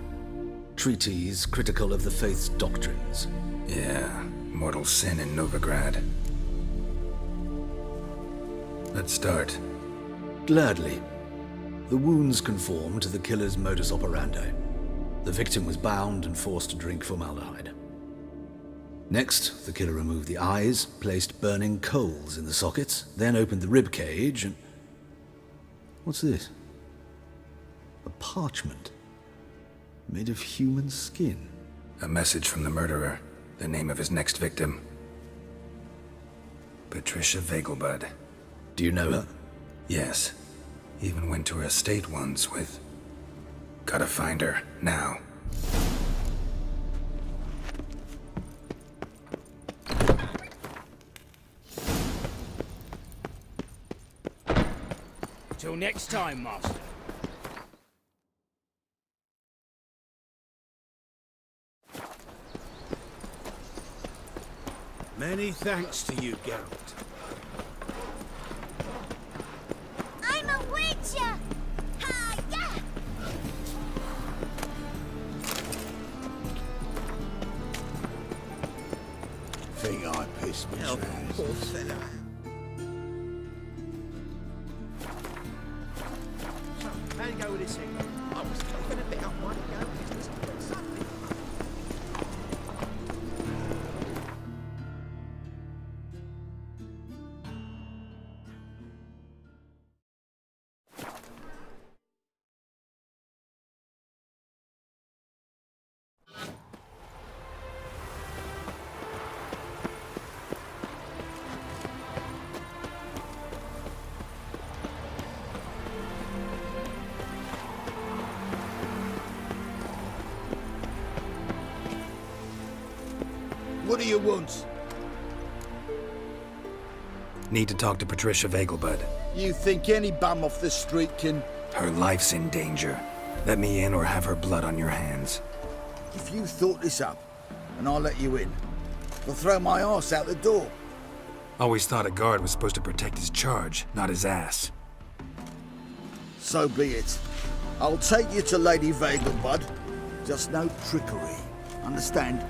Treatises critical of the faith's doctrines. Yeah, mortal sin in Novigrad. Let's start. Gladly. The wounds conform to the killer's modus operandi. The victim was bound and forced to drink formaldehyde. Next, the killer removed the eyes, placed burning coals in the sockets, then opened the rib cage and... What's this? A parchment. Made of human skin. A message from the murderer. The name of his next victim. Patricia Vegelbud. Do you know her? Yes. Even went to her estate once with... Gotta find her, now. Till next time, Master. Many thanks to you, Geralt. I'm a witcher! Hi-ya! Think I pissed my trousers. Poor fella. So, how you go with this thing? I was talking about one go. What do you want? Need to talk to Patricia Vegelbud. You think any bum off the street can... Her life's in danger. Let me in or have her blood on your hands. If you thought this up, and I'll let you in, I'll throw my arse out the door. Always thought a guard was supposed to protect his charge, not his ass. So be it. I'll take you to Lady Vegelbud. Just no trickery. Understand?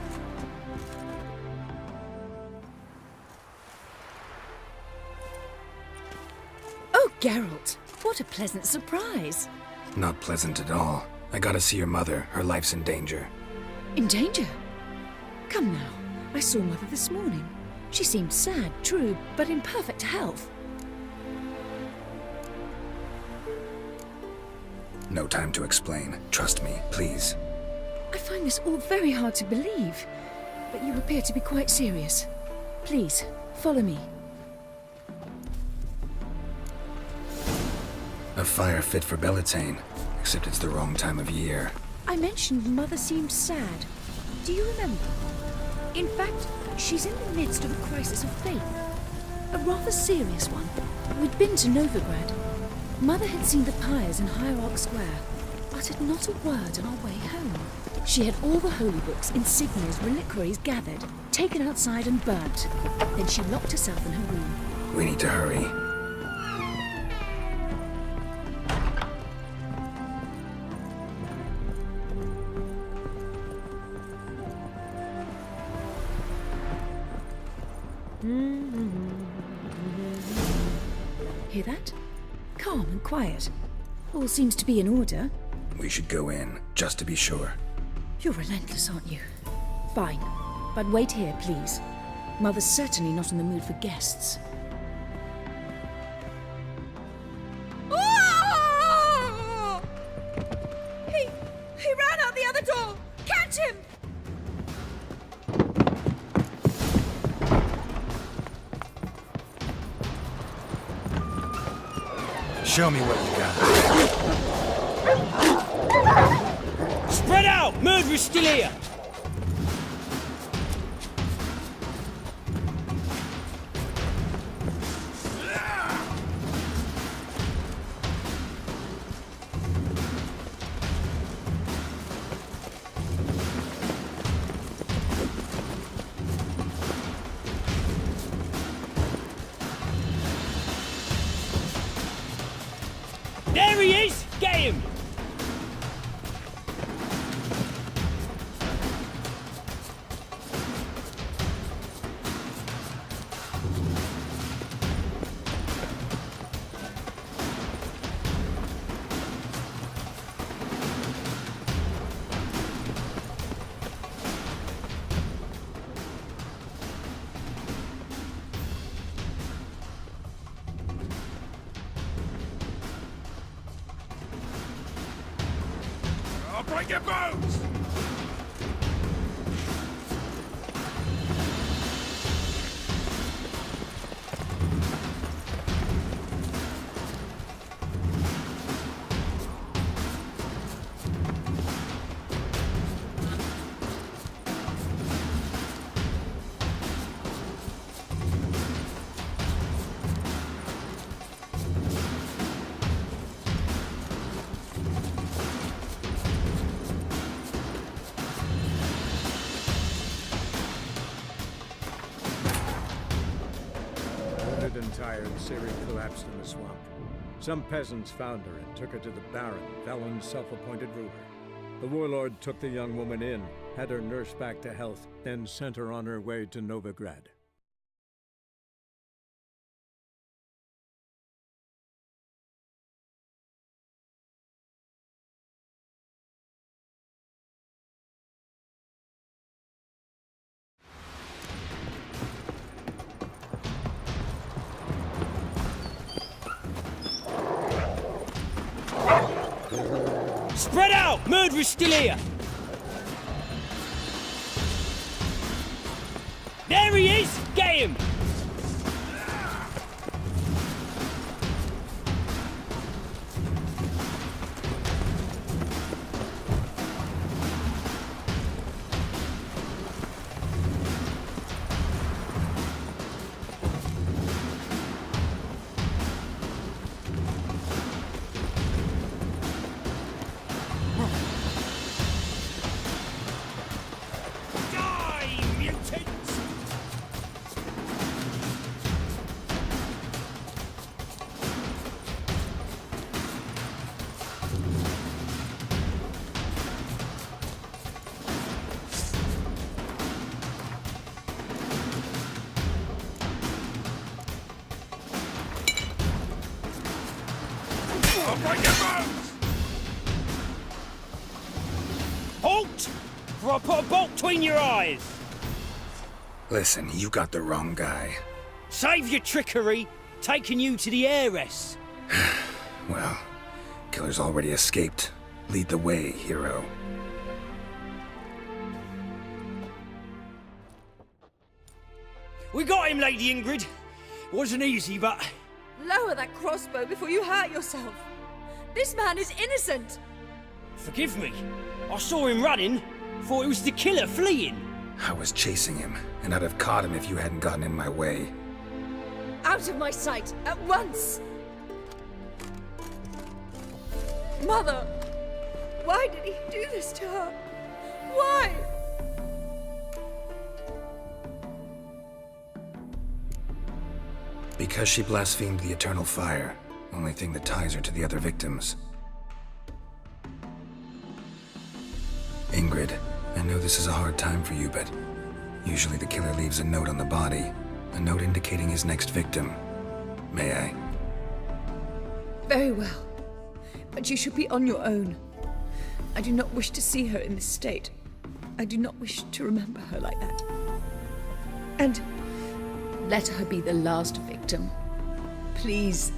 Oh, Geralt, what a pleasant surprise. Not pleasant at all. I gotta see your mother. Her life's in danger. In danger? Come now, I saw Mother this morning. She seemed sad, true, but in perfect health. No time to explain. Trust me, please. I find this all very hard to believe, but you appear to be quite serious. Please, follow me. A fire fit for Bellatane, except it's the wrong time of year. I mentioned Mother seemed sad. Do you remember? In fact, she's in the midst of a crisis of faith. A rather serious one. We'd been to Novigrad. Mother had seen the pyres in Hierarch Square, uttered not a word on our way home. She had all the holy books, insignias, reliquaries gathered, taken outside and burnt. Then she locked herself in her room. We need to hurry. Hear that? Calm and quiet. All seems to be in order. We should go in, just to be sure. You're relentless, aren't you? Fine. But wait here, please. Mother's certainly not in the mood for guests. Oh! He ran out the other door! Catch him! Show me what you got. Spread out! Murderer's still here! There he is! Get him! I'll break your bones! Wounded and tired, Ciri collapsed in the swamp. Some peasants found her and took her to the Baron, Valen's self-appointed ruler. The warlord took the young woman in, had her nursed back to health, then sent her on her way to Novigrad. Spread out! Murderer's still here! There he is! Get him! I'll break your bones! Halt! Or I'll put a bolt between your eyes! Listen, you got the wrong guy. Save your trickery, taking you to the heiress. Well, killer's already escaped. Lead the way, hero. We got him, Lady Ingrid. Wasn't easy, but... Lower that crossbow before you hurt yourself. This man is innocent. Forgive me. I saw him running. Thought it was the killer fleeing. I was chasing him, and I'd have caught him if you hadn't gotten in my way. Out of my sight, at once! Mother! Why did he do this to her? Why? Because she blasphemed the eternal fire. Only thing that ties her to the other victims. Ingrid, I know this is a hard time for you, but usually the killer leaves a note on the body. A note indicating his next victim. May I? Very well. But you should be on your own. I do not wish to see her in this state. I do not wish to remember her like that. And let her be the last victim. Please.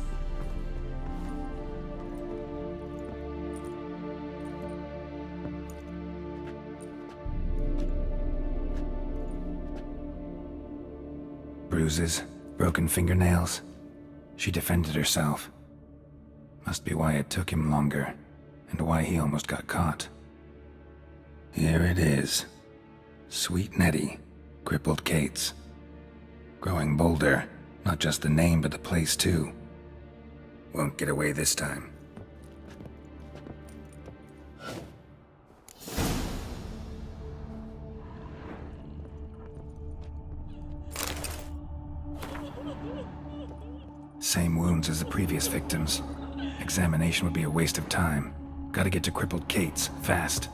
Bruises, broken fingernails. She defended herself. Must be why it took him longer, and why he almost got caught. Here it is. Sweet Nettie, crippled Kate's. Growing bolder, not just the name but the place too. Won't get away this time. Same wounds as the previous victims. Examination would be a waste of time. Gotta get to crippled Kate's, fast.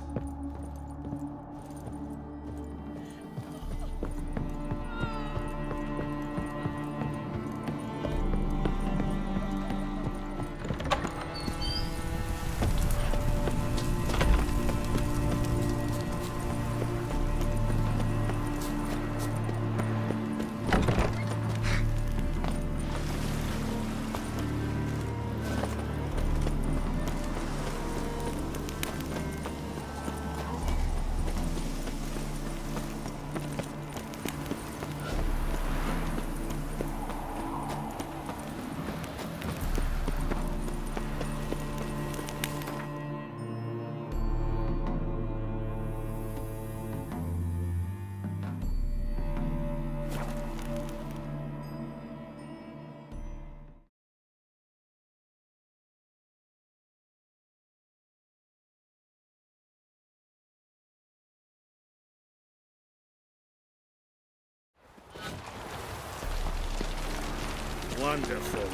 Wonderful.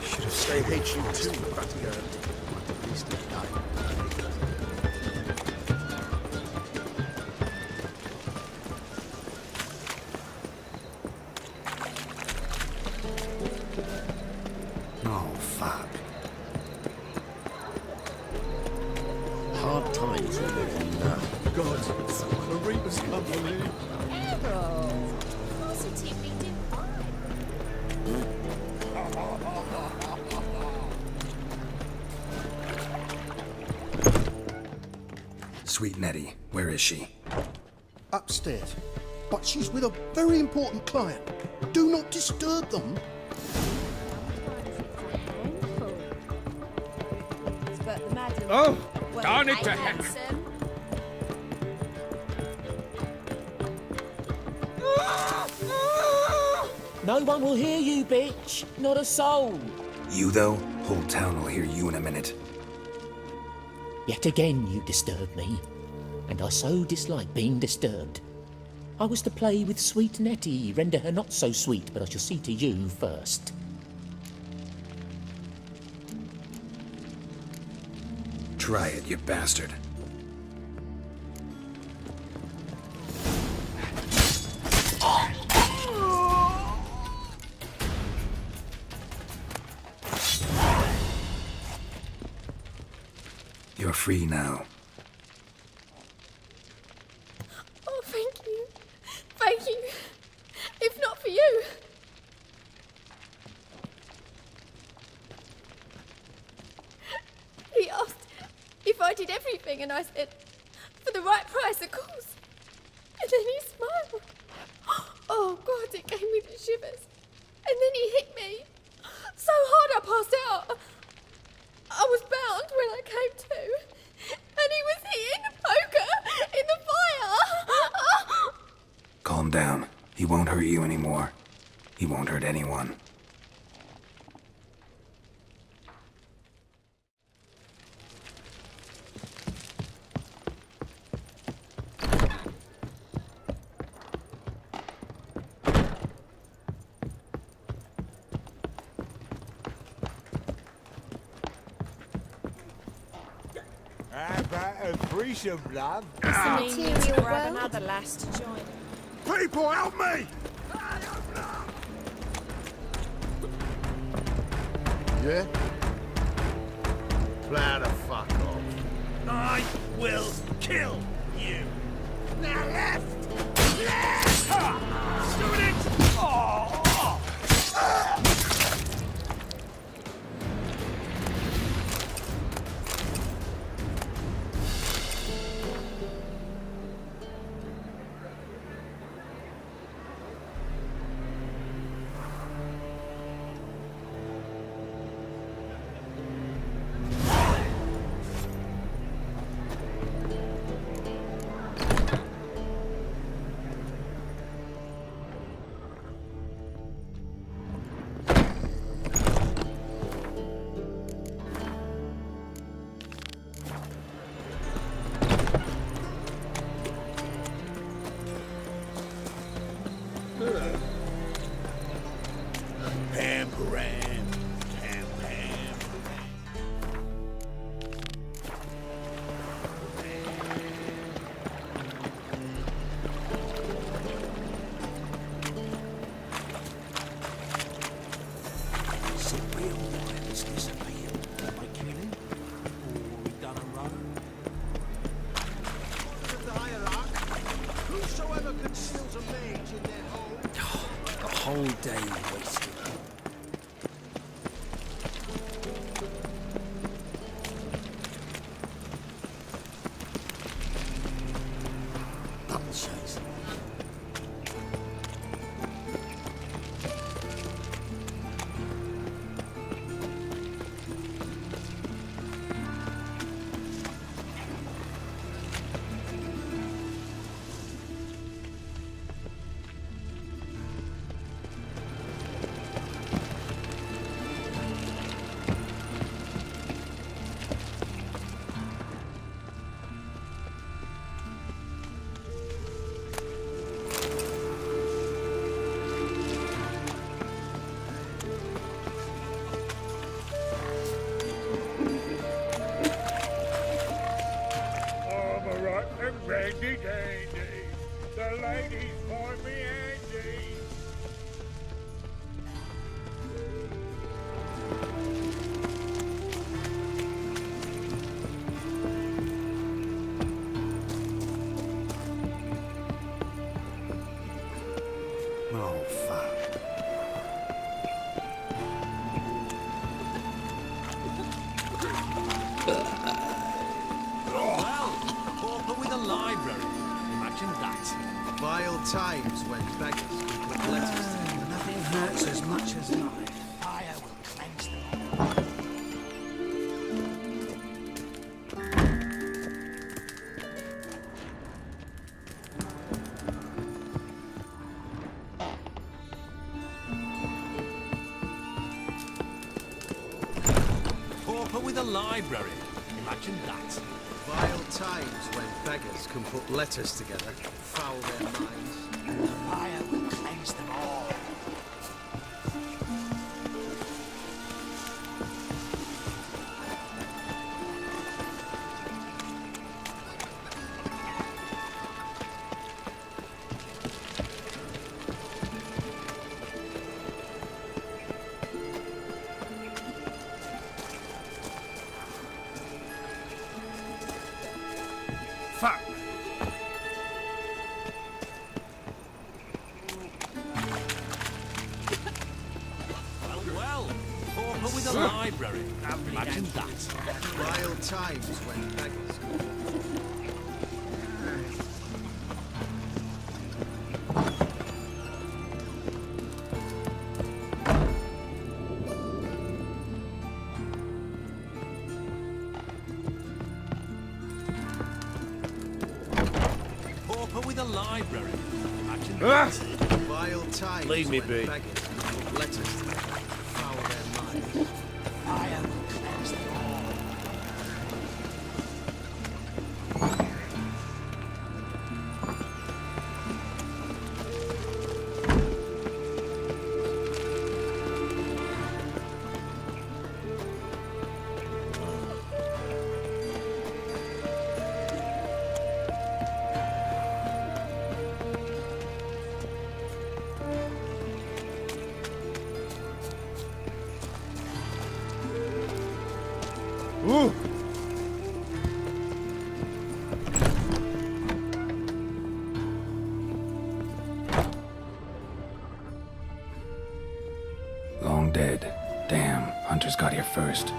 Should have stayed HU2, but at least it died. Oh, fuck. Hard times we live in now. God, the Reapers come for me. Harold! Positively divine. Sweet Nettie, where is she? Upstairs. But she's with a very important client. Do not disturb them. Oh, darn it to heck! No one will hear you, bitch. Not a soul. You, though? Whole town will hear you in a minute. Yet again you disturb me, and I so dislike being disturbed. I was to play with sweet Nettie, render her not so sweet, but I shall see to you first. Try it, you bastard. free now. Oh, thank you. Thank you. If not for you. He asked if I did everything, and I said, for the right price, of course. And then he smiled. Oh, God, it gave me the shivers. And then he hit me. So hard I passed out. I was bound when I came to. And he was hitting the poker in the fire. Calm down. He won't hurt you anymore. He won't hurt anyone. How about a threesome, love? We'll grab another lass to join. People, help me! Yeah? Plow the fuck off. I will kill you. Now left! Doing it! Oh! Pam-param, pam-pam. Is it real life that's disappeared? By killing? Or we done a run? Of the hierarch, whosoever conceals a mage in their home. A whole day wasted. Bubble shows. I'm a rotten randy dandy. The ladies find me handy. Oh, fuck. Pauper with a library. Imagine that. Vile times when beggars could put letters together. Nothing hurts as much as life. Fire will cleanse them. Pauper with a library. Imagine that. Vile times when beggars can put letters together, foul their minds. Fire will cleanse them all. library. Imagine that. Wild times when beggars. Pauper with a library. Imagine that. Wild times. Leave me when be. beggars put letters to them, foul their minds. I am cleansed all. Long dead. Damn, Hunters got here first.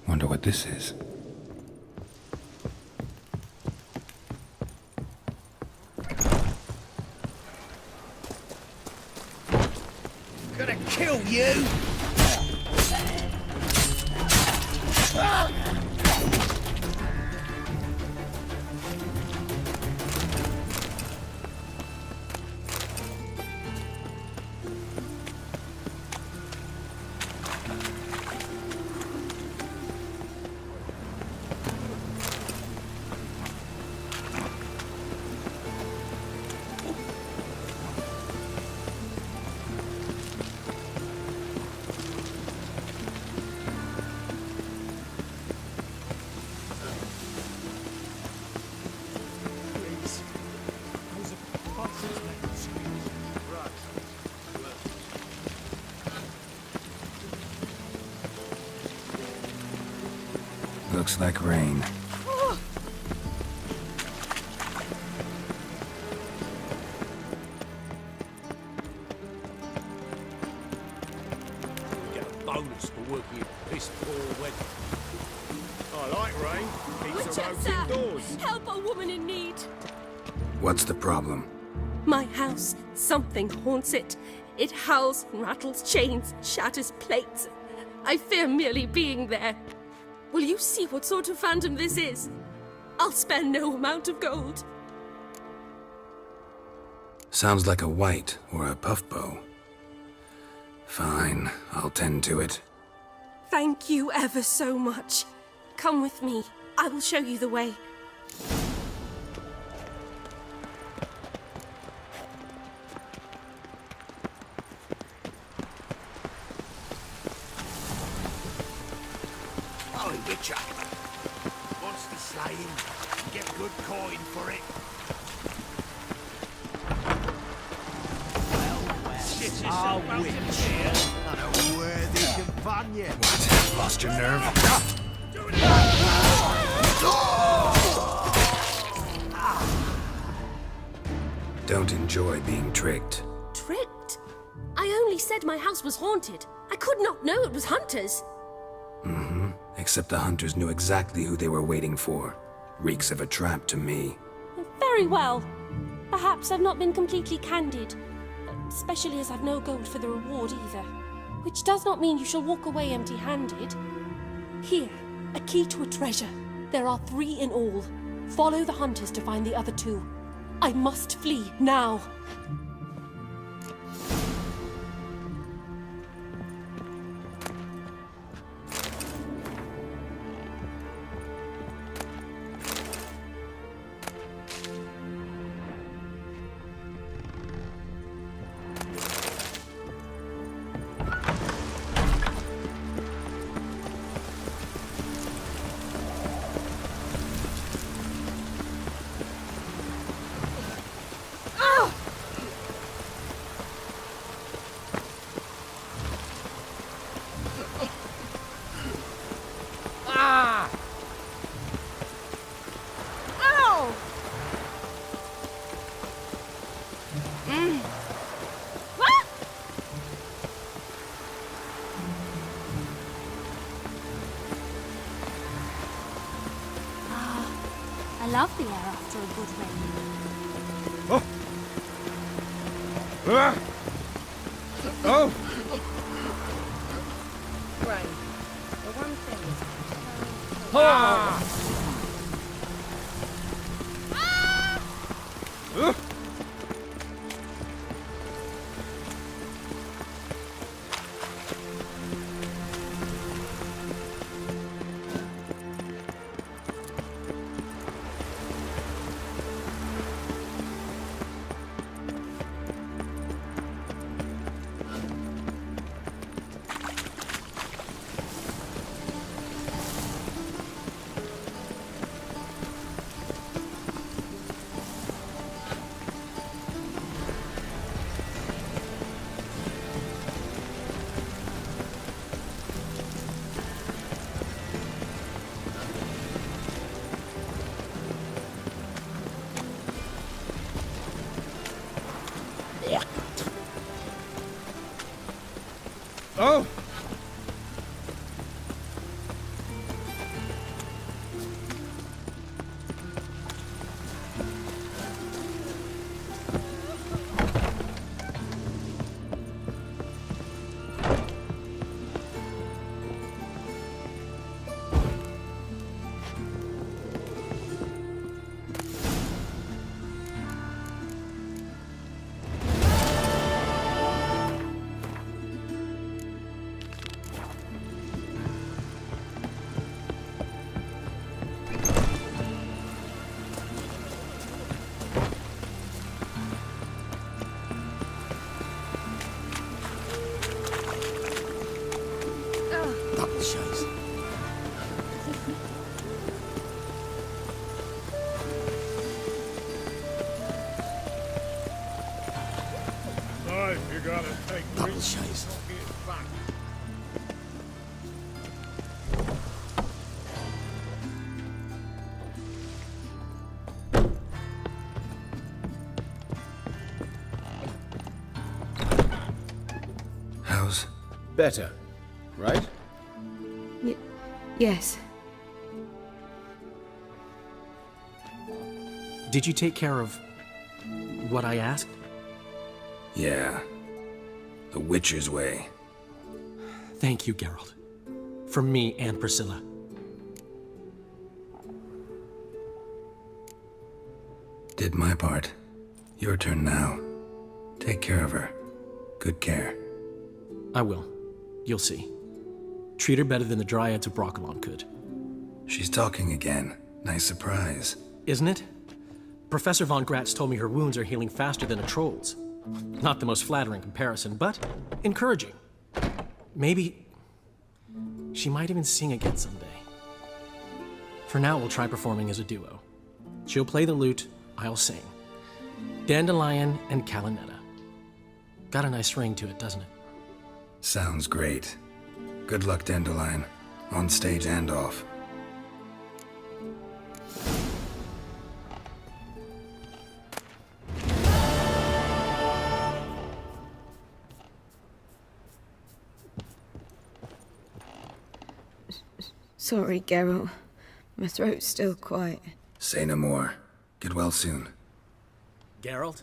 Wonder what this is. Gonna kill you! Looks like rain. Get a bonus for working your piss poor wedding. I like rain. Keeps the roads indoors. Help a woman in need. What's the problem? My house, something haunts it. It howls and rattles chains, shatters plates. I fear merely being there. Will you see what sort of phantom this is? I'll spare no amount of gold. Sounds like a white or a puffbow. Fine, I'll tend to it. Thank you ever so much. Come with me. I will show you the way. Oh, Witcher. Wants the slaying. Get good coin for it. Shit yourself out in here. Not a worthy companion. What? Lost your nerve? Don't enjoy being tricked. Tricked? I only said my house was haunted. I could not know it was hunters. Mm-hmm. Except the hunters knew exactly who they were waiting for. Reeks of a trap to me. Very well. Perhaps I've not been completely candid. Especially as I've no gold for the reward either. Which does not mean you shall walk away empty-handed. Here, a key to a treasure. There are 3 in all. Follow the hunters to find the other 2. I must flee now. I love the air after a good rain. Oh! Right. The one thing is... Better, right? Yes. Did you take care of what I asked? Yeah. The Witcher's way. Thank you, Geralt. From me and Priscilla. Did my part. Your turn now. Take care of her. Good care. I will. You'll see. Treat her better than the Dryads of Brokilon could. She's talking again. Nice surprise. Isn't it? Professor von Gratz told me her wounds are healing faster than a troll's. Not the most flattering comparison, but encouraging. Maybe she might even sing again someday. For now, we'll try performing as a duo. She'll play the lute, I'll sing. Dandelion and Calinetta. Got a nice ring to it, doesn't it? Sounds great. Good luck, Dandelion. On stage and off. Sorry, Geralt. My throat's still quite... Say no more. Get well soon. Geralt?